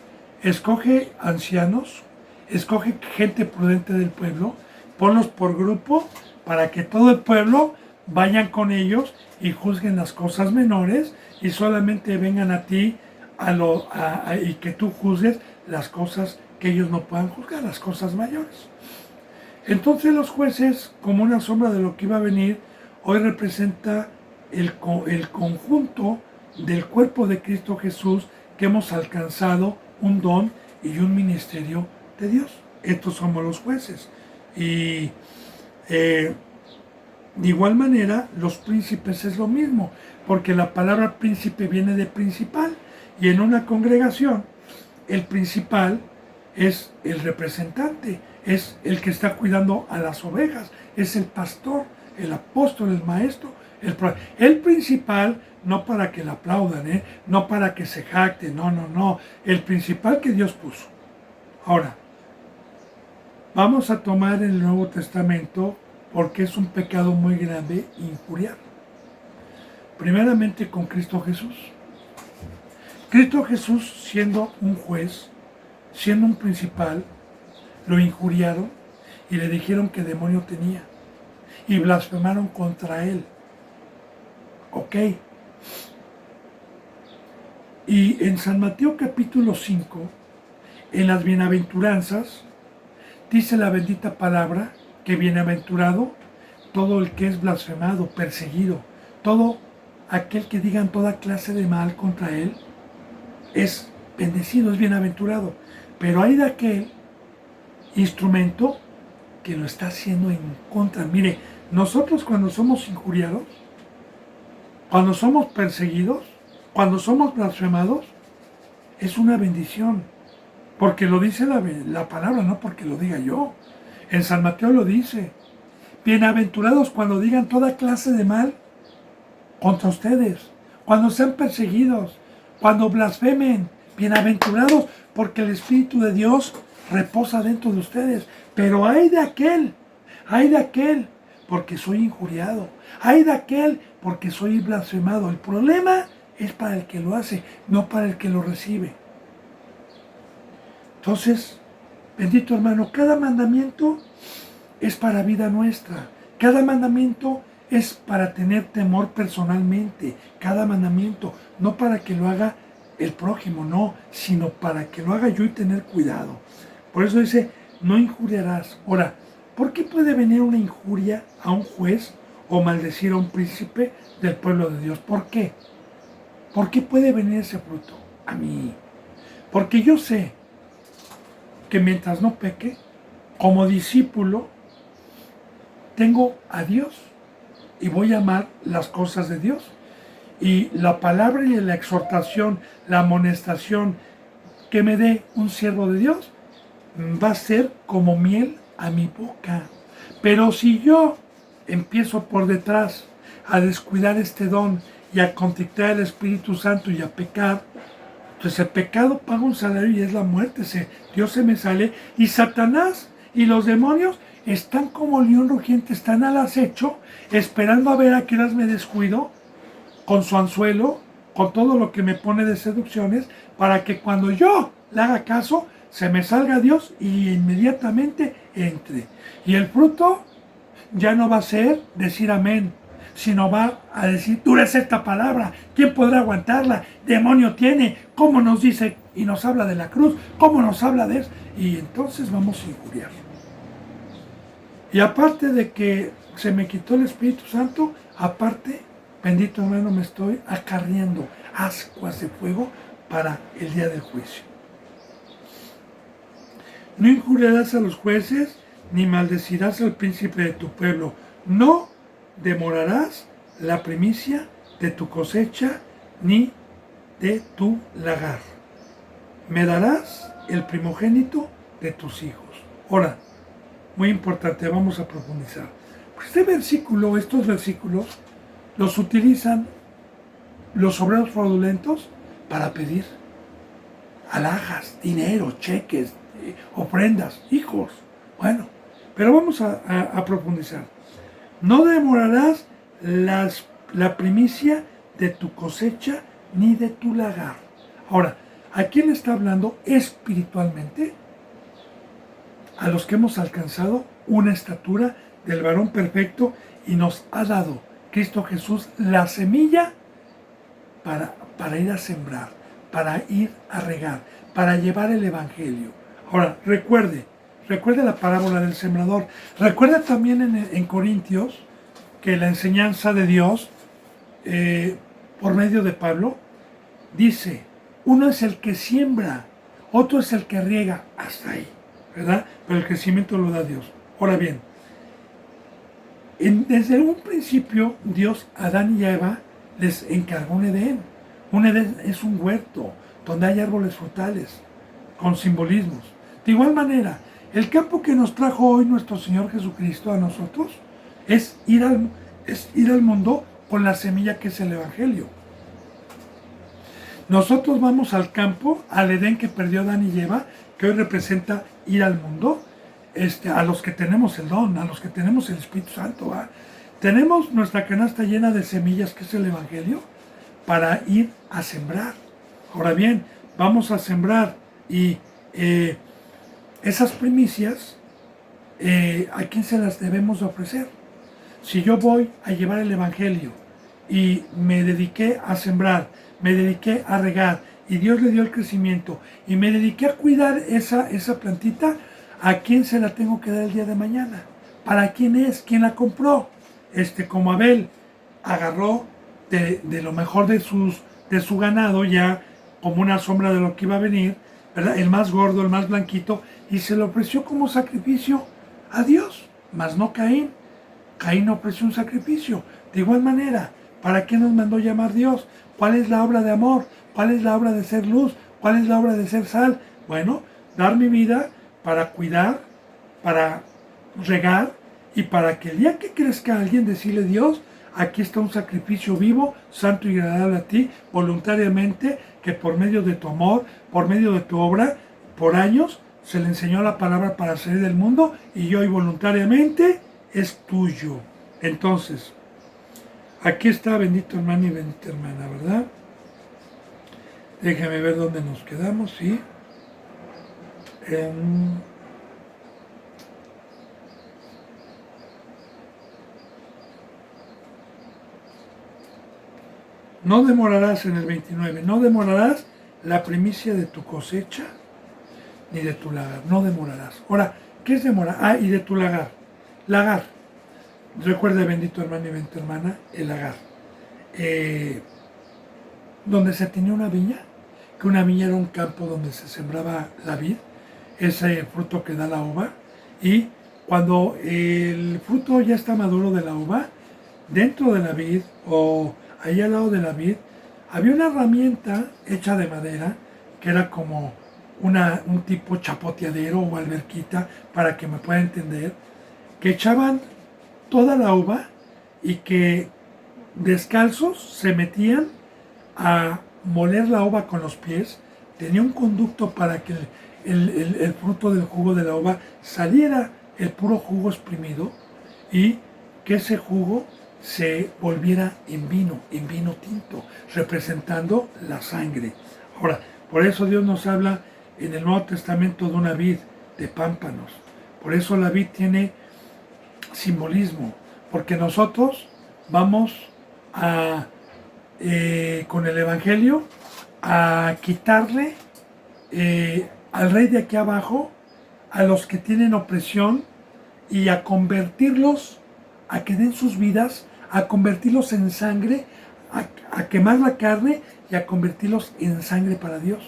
escoge ancianos, escoge gente prudente del pueblo, ponlos por grupo para que todo el pueblo vayan con ellos y juzguen las cosas menores y solamente vengan a ti y que tú juzgues las cosas que ellos no puedan juzgar, las cosas mayores. Entonces los jueces, como una sombra de lo que iba a venir, hoy representa el conjunto del cuerpo de Cristo Jesús, que hemos alcanzado un don y un ministerio de Dios. Estos somos los jueces. Y de igual manera, los príncipes es lo mismo, porque la palabra príncipe viene de principal, y en una congregación el principal es el representante, es el que está cuidando a las ovejas, es el pastor, el apóstol, el maestro, el principal, no para que le aplaudan, no para que se jacte, no, el principal que Dios puso. Ahora, vamos a tomar el Nuevo Testamento porque es un pecado muy grande injuriar. Primeramente con Cristo Jesús. Cristo Jesús, siendo un juez, siendo un principal, lo injuriaron y le dijeron que demonio tenía y blasfemaron contra él. Ok. Y en San Mateo capítulo 5, en las bienaventuranzas, dice la bendita palabra que bienaventurado todo el que es blasfemado, perseguido, todo aquel que digan toda clase de mal contra él, es bendecido, es bienaventurado. Pero hay de aquel instrumento que lo está haciendo en contra. Mire, nosotros cuando somos injuriados, cuando somos perseguidos, cuando somos blasfemados, es una bendición. Porque lo dice la palabra, no porque lo diga yo. En San Mateo lo dice. Bienaventurados cuando digan toda clase de mal contra ustedes, cuando sean perseguidos, cuando blasfemen. Bienaventurados porque el Espíritu de Dios reposa dentro de ustedes. Pero hay de aquel, porque soy injuriado. Hay de aquel porque soy blasfemado. El problema es para el que lo hace, no para el que lo recibe. Entonces, Bendito hermano, cada mandamiento es para vida nuestra. Cada mandamiento es para tener temor personalmente. Cada mandamiento, no para que lo haga el prójimo, no, sino para que lo haga yo y tener cuidado. Por eso dice, no injuriarás. Ahora, ¿por qué puede venir una injuria a un juez o maldecir a un príncipe del pueblo de Dios? ¿Por qué? ¿Por qué puede venir ese fruto a mí? Porque yo sé que mientras no peque, como discípulo, tengo a Dios y voy a amar las cosas de Dios. Y la palabra y la exhortación, la amonestación que me dé un siervo de Dios va a ser como miel a mi boca. Pero si yo empiezo por detrás a descuidar este don y a contristar al Espíritu Santo y a pecar, pues el pecado paga un salario y es la muerte. Dios se me sale y Satanás y los demonios están como león rugiente, están al acecho, esperando a ver a qué horas me descuido con su anzuelo, con todo lo que me pone de seducciones, para que cuando yo le haga caso, se me salga Dios y inmediatamente entre. Y el fruto ya no va a ser decir amén, sino va a decir, dura es esta palabra, ¿quién podrá aguantarla? Demonio tiene, ¿cómo nos dice? Y nos habla de la cruz, ¿cómo nos habla de eso? Y entonces vamos a injuriar. Y aparte de que se me quitó el Espíritu Santo, aparte, bendito hermano, me estoy acarreando ascuas de fuego para el día del juicio. No injuriarás a los jueces, ni maldecirás al príncipe de tu pueblo. No demorarás la primicia de tu cosecha, ni de tu lagar. Me darás el primogénito de tus hijos. Ahora, muy importante, vamos a profundizar. Estos versículos, los utilizan los obreros fraudulentos para pedir alhajas, dinero, cheques, ofrendas, hijos. Bueno, pero vamos a profundizar. No demorarás la primicia de tu cosecha ni de tu lagar. Ahora, ¿a quién está hablando espiritualmente? A los que hemos alcanzado una estatura del varón perfecto y nos ha dado Cristo Jesús la semilla para ir a sembrar, para ir a regar, para llevar el Evangelio. Ahora, recuerde la parábola del sembrador. Recuerda también en Corintios que la enseñanza de Dios, por medio de Pablo, dice, uno es el que siembra, otro es el que riega, hasta ahí, ¿verdad? Pero el crecimiento lo da Dios. Ahora bien, desde un principio Dios a Adán y a Eva les encargó un Edén. Un Edén es un huerto donde hay árboles frutales con simbolismos. De igual manera, el campo que nos trajo hoy nuestro Señor Jesucristo a nosotros es ir al mundo con la semilla que es el Evangelio. Nosotros vamos al campo, al Edén que perdió Adán y Eva, que hoy representa ir al mundo, a los que tenemos el don, a los que tenemos el Espíritu Santo. ¿Va? Tenemos nuestra canasta llena de semillas, que es el Evangelio, para ir a sembrar. Ahora bien, vamos a sembrar y esas primicias, ¿a quién se las debemos ofrecer? Si yo voy a llevar el Evangelio y me dediqué a sembrar, me dediqué a regar y Dios le dio el crecimiento y me dediqué a cuidar esa plantita, ¿a quién se la tengo que dar el día de mañana? ¿Para quién es? ¿Quién la compró? Como Abel agarró de lo mejor de su ganado, ya como una sombra de lo que iba a venir, ¿verdad? El más gordo, el más blanquito, y se lo ofreció como sacrificio a Dios, mas no Caín. Caín ofreció un sacrificio. De igual manera, ¿para qué nos mandó llamar Dios? ¿Cuál es la obra de amor? ¿Cuál es la obra de ser luz? ¿Cuál es la obra de ser sal? Bueno, dar mi vida para cuidar, para regar y para que el día que crezca alguien decirle, Dios, aquí está un sacrificio vivo, santo y agradable a ti, voluntariamente, que por medio de tu amor, por medio de tu obra, por años, se le enseñó la palabra para salir del mundo y hoy voluntariamente es tuyo. Entonces, aquí está, bendito hermano y bendita hermana, ¿verdad? Déjame ver dónde nos quedamos, ¿sí? No demorarás en el 29, no demorarás la primicia de tu cosecha ni de tu lagar, no demorarás. Ahora, ¿qué es demorar? Ah, y de tu lagar. Lagar. Recuerda, bendito hermano y bendita hermana, el lagar. Donde se tenía una viña, que una viña era un campo donde se sembraba la vid, ese fruto que da la uva, y cuando el fruto ya está maduro de la uva, dentro de la vid o ahí al lado de la vid, había una herramienta hecha de madera que era como un tipo chapoteadero o alberquita, para que me pueda entender, que echaban toda la uva y que descalzos se metían a moler la uva con los pies. Tenía un conducto para que el fruto del jugo de la uva saliera el puro jugo exprimido y que ese jugo se volviera en vino tinto, representando la sangre. Ahora, por eso Dios nos habla en el Nuevo Testamento de una vid de pámpanos. Por eso la vid tiene simbolismo, porque nosotros vamos a, con el Evangelio, a quitarle al rey de aquí abajo, a los que tienen opresión, y a convertirlos, a que den sus vidas, a convertirlos en sangre, a quemar la carne y a convertirlos en sangre para Dios.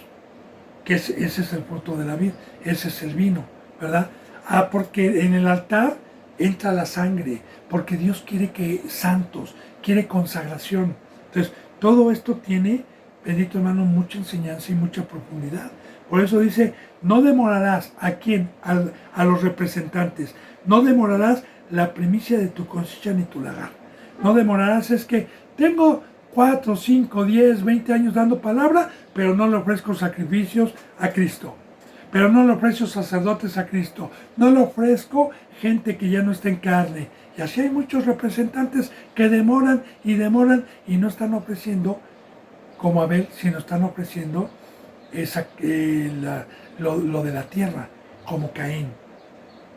Que ese es el fruto de la vid, ese es el vino, ¿verdad? Ah, porque en el altar entra la sangre, porque Dios quiere que santos, quiere consagración. Entonces, todo esto tiene, bendito hermano, mucha enseñanza y mucha profundidad. Por eso dice, no demorarás, ¿a quién? A los representantes. No demorarás la primicia de tu cosecha ni tu lagar. No demorarás, es que tengo 4, 5, 10, 20 años dando palabra, pero no le ofrezco sacrificios a Cristo. Pero no le ofrezco sacerdotes a Cristo. No le ofrezco gente que ya no está en carne. Y así hay muchos representantes que demoran y no están ofreciendo como Abel, sino están ofreciendo lo de la tierra, como Caín.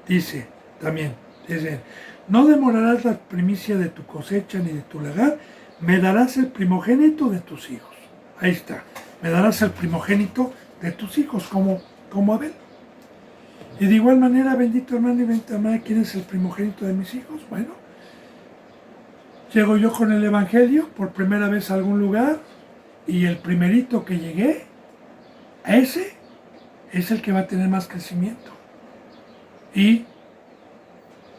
Dice también, no demorarás la primicia de tu cosecha ni de tu lagar, me darás el primogénito de tus hijos. Ahí está, me darás el primogénito de tus hijos, como Abel. Y de igual manera, bendito hermano y bendita hermana, ¿quién es el primogénito de mis hijos? Bueno, llego yo con el Evangelio por primera vez a algún lugar, y el primerito que llegué, ese es el que va a tener más crecimiento. Y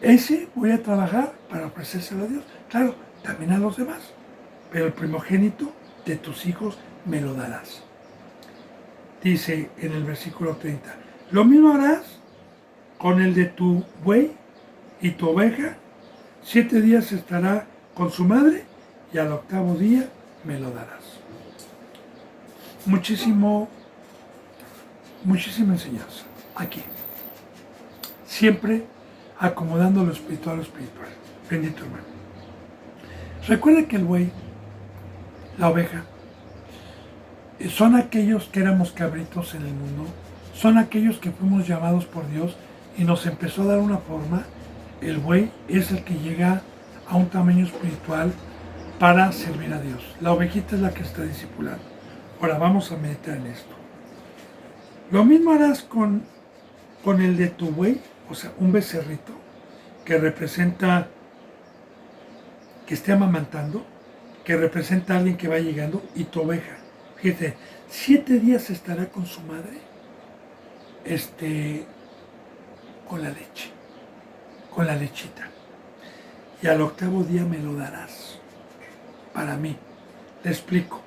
ese voy a trabajar para ofrecérselo a Dios. Claro, también a los demás. Pero el primogénito de tus hijos me lo darás. Dice en el versículo 30. Lo mismo harás con el de tu buey y tu oveja. 7 días estará con su madre y al 8º día me lo darás. Muchísima enseñanza aquí. Siempre acomodando lo espiritual a lo espiritual. Bendito hermano. Recuerda que el buey, la oveja, son aquellos que éramos cabritos en el mundo, son aquellos que fuimos llamados por Dios y nos empezó a dar una forma. El buey es el que llega a un tamaño espiritual para servir a Dios. La ovejita es la que está discipulando. Ahora vamos a meditar en esto. Lo mismo harás con el de tu buey, o sea, un becerrito que representa que esté amamantando, que representa a alguien que va llegando, y tu oveja. Fíjate, 7 días estará con su madre, con la leche, con la lechita. Y al 8º día me lo darás para mí. Te explico,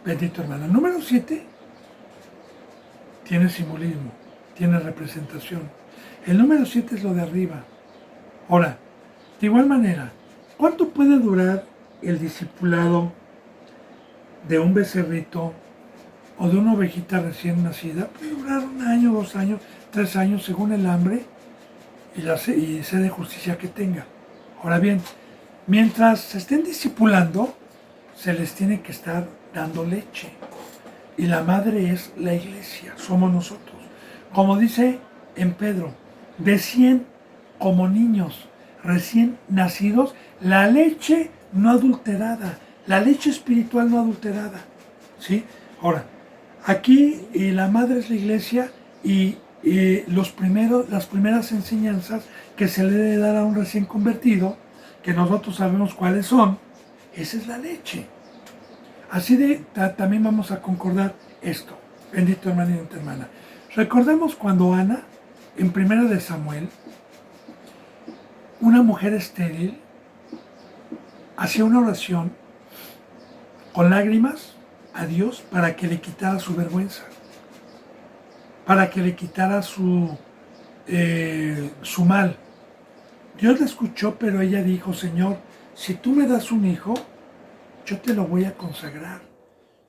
bendito hermano. Número 7 tiene simbolismo, tiene representación. El número 7 es lo de arriba. Ahora, de igual manera, ¿cuánto puede durar el discipulado de un becerrito o de una ovejita recién nacida? Puede durar 1 año, 2 años, 3 años, según el hambre y sed de justicia que tenga. Ahora bien, mientras se estén discipulando, se les tiene que estar dando leche. Y la madre es la iglesia, somos nosotros. Como dice en Pedro, decían como niños recién nacidos, la leche no adulterada, La leche espiritual no adulterada, ¿sí? Ahora, aquí la madre es la iglesia y las primeras enseñanzas que se le debe dar a un recién convertido, que nosotros sabemos cuáles son, esa es la leche. Así de, también vamos a concordar esto, bendito hermano y bendita hermana. Recordemos cuando Ana, en primera de Samuel, una mujer estéril, hacía una oración con lágrimas a Dios para que le quitara su vergüenza, para que le quitara su mal. Dios la escuchó, pero ella dijo, Señor, si tú me das un hijo, yo te lo voy a consagrar.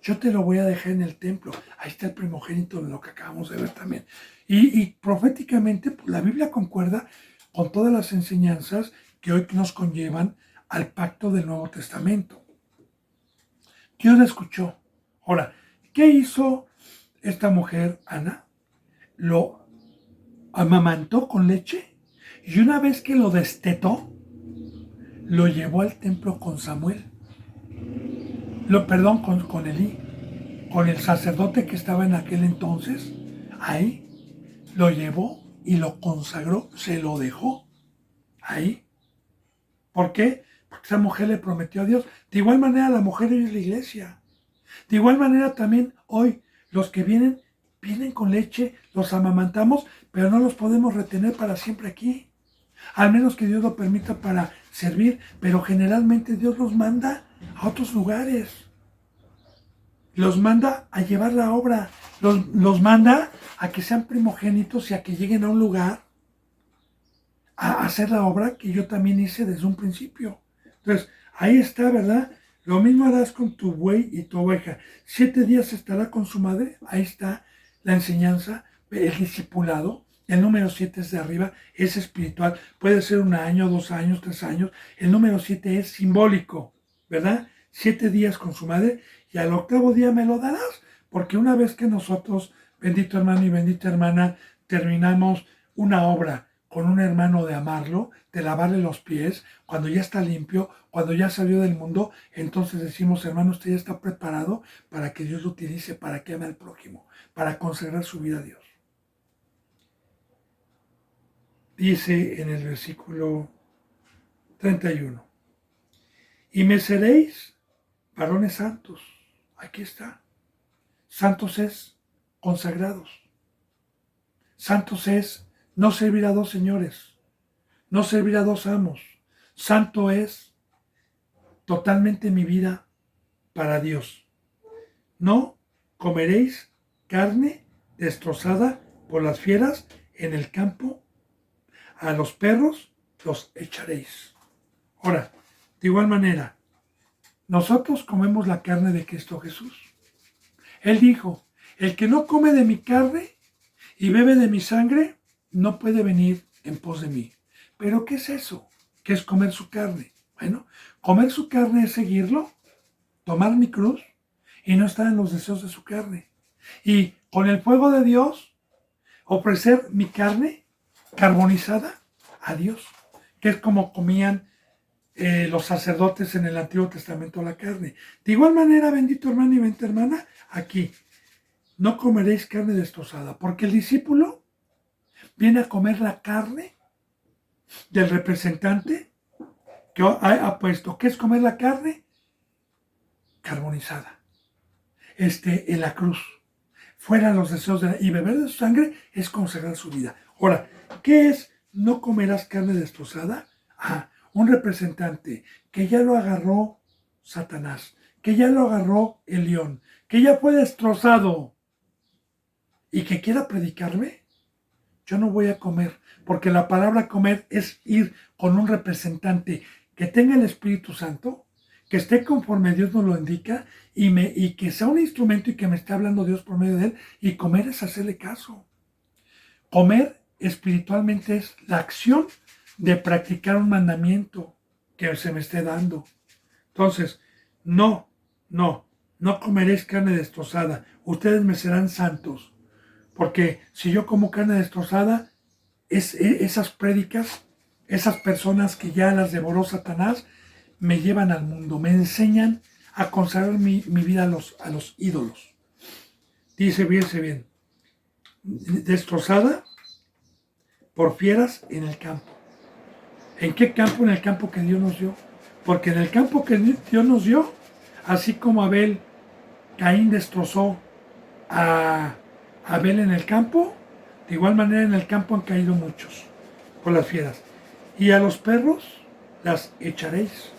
Yo te lo voy a dejar en el templo. Ahí está el primogénito de lo que acabamos de ver también. Y proféticamente, pues, la Biblia concuerda con todas las enseñanzas que hoy nos conllevan al pacto del Nuevo Testamento. Dios la escuchó. Ahora, ¿qué hizo esta mujer, Ana? Lo amamantó con leche y una vez que lo destetó, lo llevó al templo con Samuel. Con Elí, con el sacerdote que estaba en aquel entonces. Ahí lo llevó y lo consagró, se lo dejó ahí. ¿Por qué? Porque esa mujer le prometió a Dios. De igual manera la mujer es la iglesia. De igual manera también hoy los que vienen con leche, los amamantamos, pero no los podemos retener para siempre aquí. Al menos que Dios lo permita para servir, pero generalmente Dios los manda a otros lugares. Los manda a llevar la obra, los manda a que sean primogénitos y a que lleguen a un lugar a hacer la obra que yo también hice desde un principio. Entonces, ahí está, ¿verdad? Lo mismo harás con tu buey y tu oveja. 7 días estará con su madre. Ahí está la enseñanza, el discipulado. El número 7 es de arriba, es espiritual. Puede ser 1 año, 2 años, 3 años. El número 7 es simbólico, ¿verdad? 7 días con su madre y al 8º día me lo darás. Porque una vez que nosotros, bendito hermano y bendita hermana, terminamos una obra con un hermano de amarlo, de lavarle los pies, cuando ya está limpio, cuando ya salió del mundo, entonces decimos, hermano, usted ya está preparado para que Dios lo utilice, para que ame al prójimo, para consagrar su vida a Dios. Dice en el versículo 31, y me seréis varones santos. Aquí está. Santos es consagrados. Santos es no servir a dos señores, no servir a dos amos. Santo es totalmente mi vida para Dios. No comeréis carne destrozada por las fieras en el campo. A los perros los echaréis. Ahora, de igual manera, nosotros comemos la carne de Cristo Jesús. Él dijo, el que no come de mi carne y bebe de mi sangre, no puede venir en pos de mí. ¿Pero qué es eso? ¿Qué es comer su carne? Bueno, comer su carne es seguirlo, tomar mi cruz y no estar en los deseos de su carne. Y con el fuego de Dios, ofrecer mi carne carbonizada a Dios, que es como comían los sacerdotes en el Antiguo Testamento la carne. De igual manera, bendito hermano y bendita hermana, aquí, no comeréis carne destrozada, porque el discípulo viene a comer la carne del representante que ha puesto. ¿Qué es comer la carne? Carbonizada. En la cruz. Fuera los deseos y beber de su sangre es consagrar su vida. Ahora, ¿qué es no comerás carne destrozada? Un representante que ya lo agarró Satanás, que ya lo agarró el león, que ya fue destrozado y que quiera predicarme, yo no voy a comer, porque la palabra comer es ir con un representante que tenga el Espíritu Santo, que esté conforme Dios nos lo indica y que sea un instrumento y que me esté hablando Dios por medio de él, y comer es hacerle caso. Comer espiritualmente es la acción de practicar un mandamiento que se me esté dando. Entonces, no comeréis carne destrozada, ustedes me serán santos. Porque si yo como carne destrozada, esas prédicas, esas personas que ya las devoró Satanás, me llevan al mundo, me enseñan a consagrar mi vida a los ídolos. Dice, fíjense bien, destrozada por fieras en el campo. ¿En qué campo? En el campo que Dios nos dio. Porque en el campo que Dios nos dio, así como Caín destrozó a Abel en el campo, de igual manera en el campo han caído muchos por las fieras. Y a los perros las echaréis.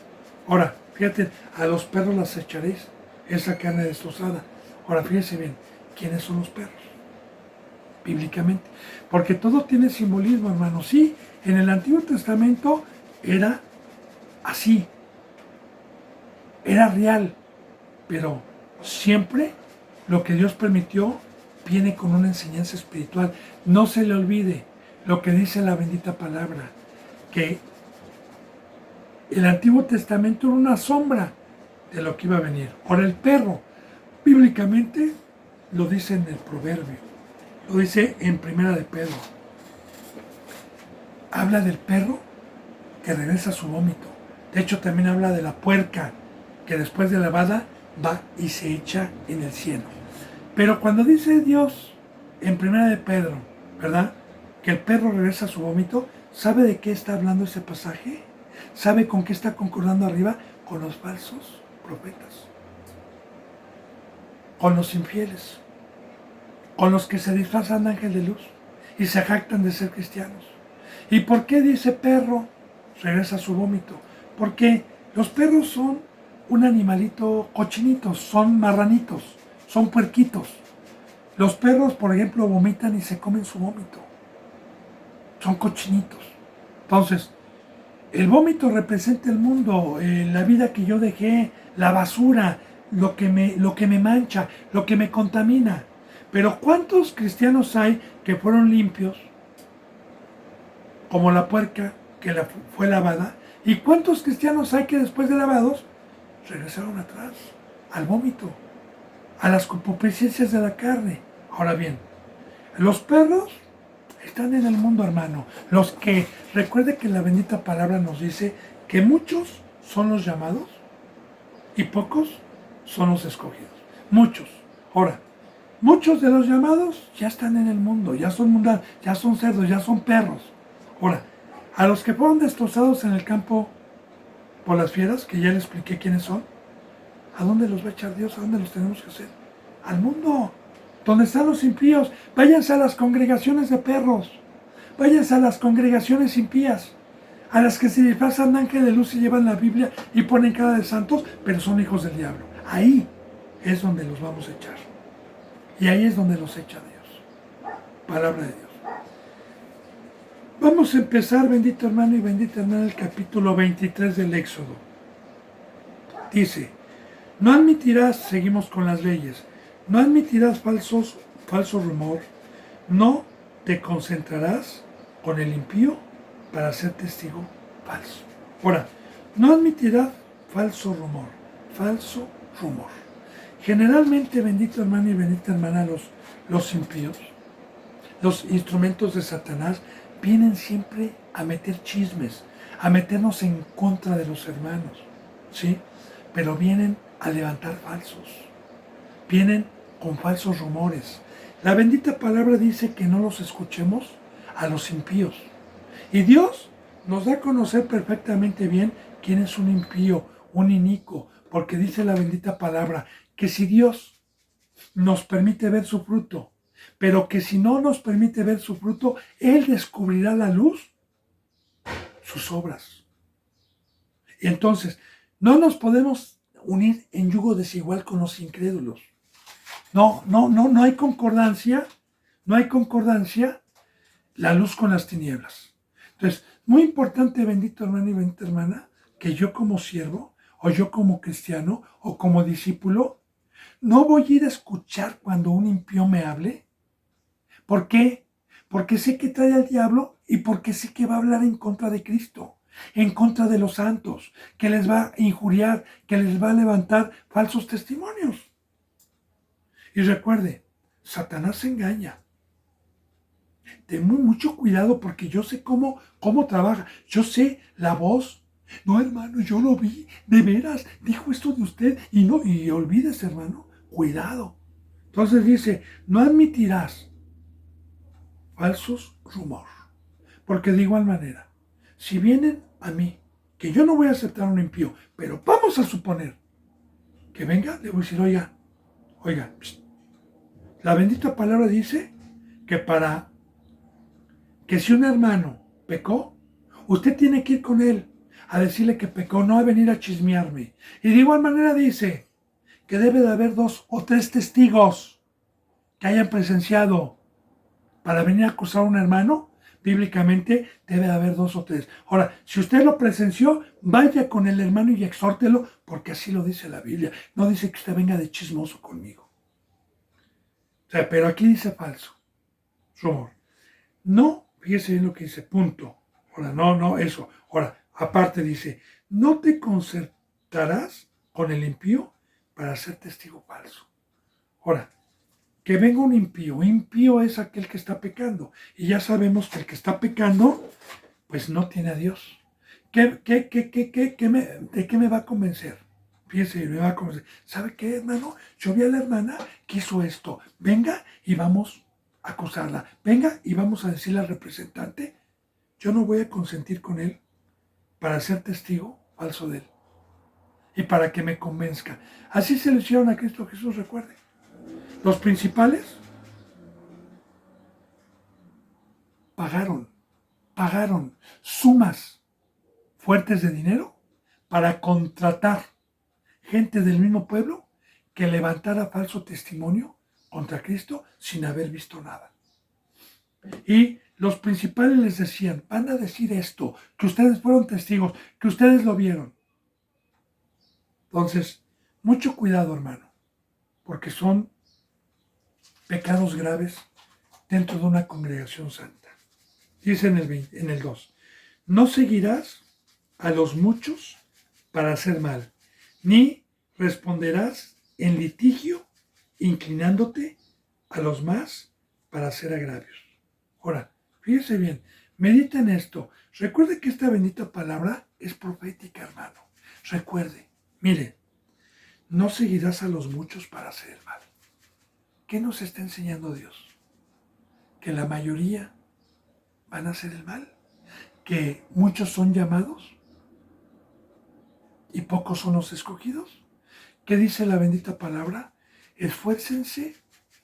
Ahora, fíjate, a los perros las echaréis esa carne destrozada. Ahora, fíjense bien, ¿quiénes son los perros? Bíblicamente. Porque todo tiene simbolismo, hermano. Sí, en el Antiguo Testamento era así. Era real. Pero siempre lo que Dios permitió viene con una enseñanza espiritual. No se le olvide lo que dice la bendita palabra, que el Antiguo Testamento era una sombra de lo que iba a venir. Ahora el perro, bíblicamente, lo dice en el Proverbio, lo dice en Primera de Pedro. Habla del perro que regresa a su vómito. De hecho, también habla de la puerca que después de lavada va y se echa en el cielo. Pero cuando dice Dios en Primera de Pedro, ¿verdad?, que el perro regresa a su vómito, ¿sabe de qué está hablando ese pasaje? ¿Sabe con qué está concordando arriba? Con los falsos profetas, con los infieles, con los que se disfrazan de ángel de luz y se jactan de ser cristianos. ¿Y por qué dice perro regresa a su vómito? Porque los perros son un animalito cochinito, son marranitos, son puerquitos. Los perros, por ejemplo, vomitan y se comen su vómito. Son cochinitos. Entonces, el vómito representa el mundo, la vida que yo dejé, la basura, lo que me mancha, lo que me contamina. Pero ¿cuántos cristianos hay que fueron limpios, como la puerca que fue lavada? ¿Y cuántos cristianos hay que después de lavados regresaron atrás, al vómito, a las concupiscencias de la carne? Ahora bien, los perros están en el mundo, hermano. Los que, recuerde que la bendita palabra nos dice que muchos son los llamados y pocos son los escogidos. Muchos. Ahora, muchos de los llamados ya están en el mundo, ya son mundanos, ya son cerdos, ya son perros. Ahora, a los que fueron destrozados en el campo por las fieras, que ya les expliqué quiénes son, ¿a dónde los va a echar Dios? ¿A dónde los tenemos que hacer? Al mundo. Donde están los impíos, váyanse a las congregaciones de perros, váyanse a las congregaciones impías, a las que se disfrazan de ángel de luz y llevan la Biblia y ponen cara de santos, pero son hijos del diablo. Ahí es donde los vamos a echar. Y ahí es donde los echa Dios. Palabra de Dios. Vamos a empezar, bendito hermano y bendita hermana, el capítulo 23 del Éxodo. Dice, no admitirás, seguimos con las leyes, no admitirás falso rumor, no te concentrarás con el impío para ser testigo falso. Ahora, no admitirás falso rumor. Generalmente, bendito hermano y bendita hermana, los impíos, los instrumentos de Satanás, vienen siempre a meter chismes, a meternos en contra de los hermanos, ¿sí? Pero vienen a levantar falsos, vienen con falsos rumores. La bendita palabra dice que no los escuchemos a los impíos. Y Dios nos da a conocer perfectamente bien quién es un impío, un inicuo, porque dice la bendita palabra que si Dios nos permite ver su fruto, pero que si no nos permite ver su fruto, Él descubrirá la luz, sus obras. Y entonces, no nos podemos unir en yugo desigual con los incrédulos. No hay concordancia, la luz con las tinieblas. Entonces, muy importante, bendito hermano y bendita hermana, que yo como siervo, o yo como cristiano, o como discípulo, no voy a ir a escuchar cuando un impío me hable. ¿Por qué? Porque sé que trae al diablo y porque sé que va a hablar en contra de Cristo, en contra de los santos, que les va a injuriar, que les va a levantar falsos testimonios. Y recuerde, Satanás se engaña. Ten mucho cuidado porque yo sé cómo trabaja. Yo sé la voz No, hermano, yo lo vi, de veras, dijo esto de usted y no, y olvídese, hermano, cuidado. Entonces dice, no admitirás falsos rumores, porque de igual manera, si vienen a mí, que yo no voy a aceptar a un impío, pero vamos a suponer que venga, le voy a decir, oiga, pst, la bendita palabra dice que que si un hermano pecó, usted tiene que ir con él a decirle que pecó, no a venir a chismearme. Y de igual manera dice que debe de haber 2 o 3 testigos que hayan presenciado para venir a acusar a un hermano. Bíblicamente debe de haber 2 o 3. Ahora, si usted lo presenció, vaya con el hermano y exhórtelo, porque así lo dice la Biblia. No dice que usted venga de chismoso conmigo. O sea, pero aquí dice falso. Rumor. No, fíjese bien lo que dice, punto. Ahora, no, eso. Ahora, aparte dice, no te concertarás con el impío para ser testigo falso. Ahora, que venga un impío. Impío es aquel que está pecando. Y ya sabemos que el que está pecando, pues no tiene a Dios. ¿De qué me va a convencer? Fíjese, me va a convencer. ¿Sabe qué, hermano? Yo vi a la hermana que hizo esto. Venga y vamos a acusarla. Venga y vamos a decirle al representante, yo no voy a consentir con él para ser testigo falso de él. Y para que me convenzca. Así se le hicieron a Cristo Jesús, recuerde. Los principales pagaron sumas fuertes de dinero para contratar gente del mismo pueblo que levantara falso testimonio contra Cristo sin haber visto nada. Y los principales les decían, van a decir esto, que ustedes fueron testigos, que ustedes lo vieron. Entonces, mucho cuidado, hermano, porque son pecados graves dentro de una congregación santa. Dice en el 2, no seguirás a los muchos para hacer mal, ni responderás en litigio inclinándote a los más para hacer agravios. Ahora, fíjese bien, medita en esto. Recuerde que esta bendita palabra es profética, hermano. Recuerde, mire, no seguirás a los muchos para hacer el mal. ¿Qué nos está enseñando Dios? Que la mayoría van a hacer el mal, que muchos son llamados y pocos son los escogidos. ¿Qué dice la bendita palabra? Esfuércense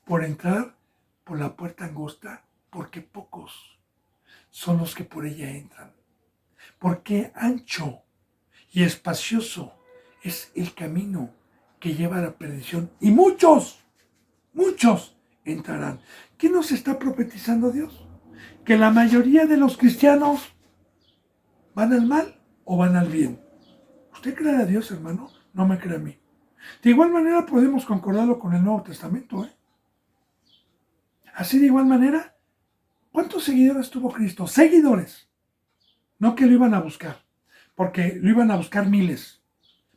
por entrar por la puerta angosta, porque pocos son los que por ella entran. Porque ancho y espacioso es el camino que lleva a la perdición, y muchos entrarán. ¿Qué nos está profetizando Dios? Que la mayoría de los cristianos van al mal o van al bien. ¿Usted cree a Dios, hermano? No me cree a mí. De igual manera podemos concordarlo con el Nuevo Testamento. Así de igual manera, ¿cuántos seguidores tuvo Cristo? Seguidores. No que lo iban a buscar, porque lo iban a buscar miles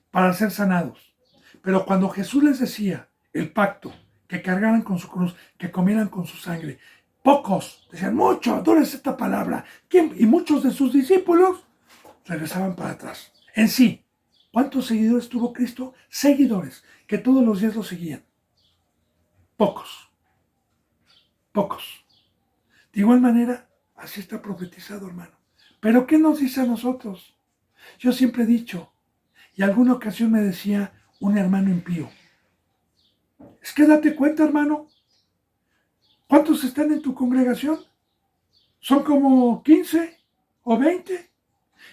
para ser sanados. Pero cuando Jesús les decía el pacto, que cargaran con su cruz, que comieran con su sangre, pocos decían, mucho, adores esta palabra. ¿Quién? Y muchos de sus discípulos regresaban para atrás. En sí, ¿cuántos seguidores tuvo Cristo? Seguidores, que todos los días lo seguían. Pocos. De igual manera, así está profetizado, hermano. Pero ¿qué nos dice a nosotros? Yo siempre he dicho, y alguna ocasión me decía un hermano impío, es que date cuenta, hermano, ¿cuántos están en tu congregación? Son como 15 o 20.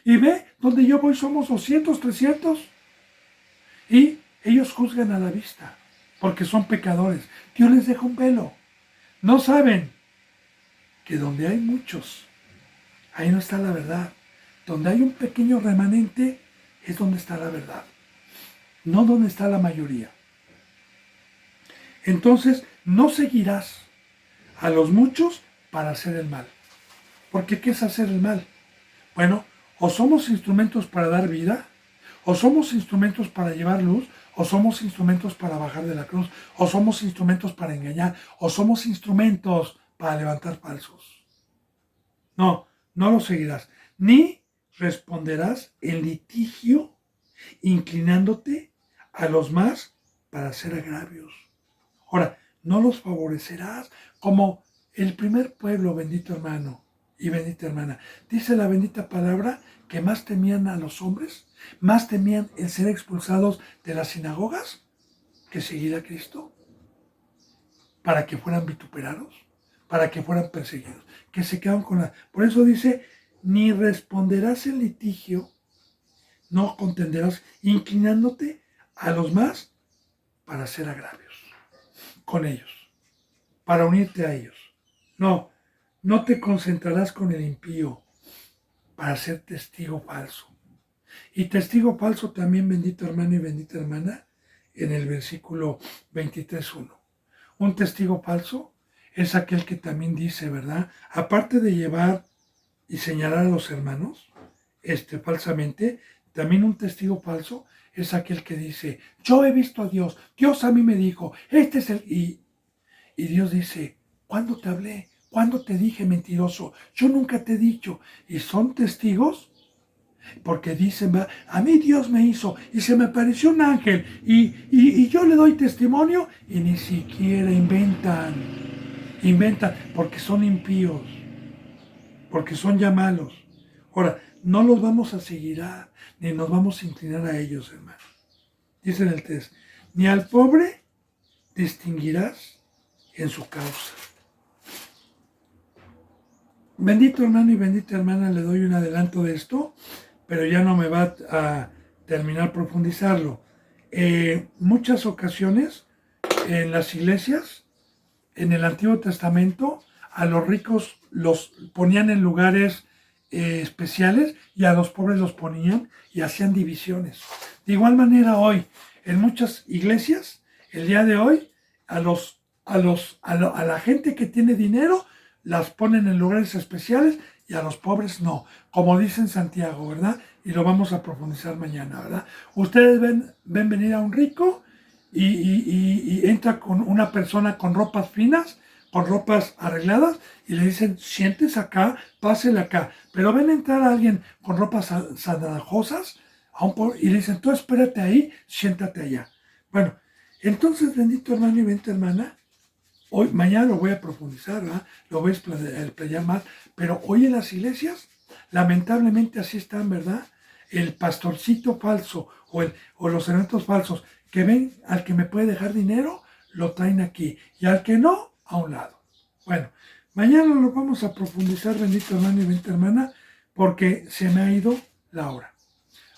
Y ve, donde yo voy somos 200, 300. Y ellos juzgan a la vista, porque son pecadores. Dios les deja un velo. No saben que donde hay muchos, ahí no está la verdad. Donde hay un pequeño remanente es donde está la verdad, no donde está la mayoría. Entonces, no seguirás a los muchos para hacer el mal. Porque ¿qué es hacer el mal? Bueno, o somos instrumentos para dar vida, o somos instrumentos para llevar luz, o somos instrumentos para bajar de la cruz, o somos instrumentos para engañar, o somos instrumentos para levantar falsos. No lo seguirás. Ni responderás en litigio, inclinándote a los más para hacer agravios. Ahora, no los favorecerás como el primer pueblo, bendito hermano y bendita hermana. Dice la bendita palabra que más temían a los hombres, más temían el ser expulsados de las sinagogas que seguir a Cristo, para que fueran vituperados, para que fueran perseguidos, que se quedan con la... Por eso dice, ni responderás en litigio, no contenderás, inclinándote a los más para hacer agravios con ellos, para unirte a ellos. No, no te concentrarás con el impío para ser testigo falso. Y testigo falso también, bendito hermano y bendita hermana, en el versículo 23:1. Un testigo falso es aquel que también dice, ¿verdad? Aparte de llevar y señalar a los hermanos, falsamente, también un testigo falso es aquel que dice, yo he visto a Dios, Dios a mí me dijo, este es el... Y Dios dice, ¿cuándo te hablé? ¿Cuándo te dije, mentiroso? Yo nunca te he dicho. Y son testigos porque dicen, a mí Dios me hizo y se me apareció un ángel y yo le doy testimonio y ni siquiera inventan porque son impíos, porque son ya malos. Ahora, no los vamos a seguir ni nos vamos a inclinar a ellos, hermano. Dice en el 3, ni al pobre distinguirás en su causa. Bendito hermano y bendita hermana, le doy un adelanto de esto, pero ya no me va a terminar profundizarlo. Muchas ocasiones en las iglesias, en el Antiguo Testamento, a los ricos los ponían en lugares especiales y a los pobres los ponían y hacían divisiones. De igual manera hoy, en muchas iglesias, el día de hoy, a la gente que tiene dinero, las ponen en lugares especiales y a los pobres no, como dice en Santiago, ¿verdad? Y lo vamos a profundizar mañana, ¿verdad? Ustedes ven venir a un rico y entra con una persona con ropas finas, con ropas arregladas, y le dicen, siéntese acá, pásele acá. Pero ven entrar a alguien con ropas sanadajosas y le dicen, tú espérate ahí, siéntate allá. Bueno, entonces, bendito hermano y bendita hermana, mañana lo voy a profundizar, ¿verdad? Lo voy a explayar más, pero hoy en las iglesias, lamentablemente así están, ¿verdad? El pastorcito falso o los eventos falsos que ven al que me puede dejar dinero, lo traen aquí, y al que no, a un lado. Bueno, mañana lo vamos a profundizar, bendito hermano y bendita hermana, porque se me ha ido la hora.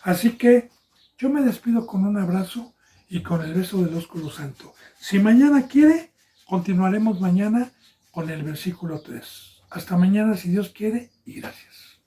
Así que yo me despido con un abrazo y con el beso del ósculo santo. Si mañana quiere, continuaremos mañana con el versículo 3. Hasta mañana si Dios quiere y gracias.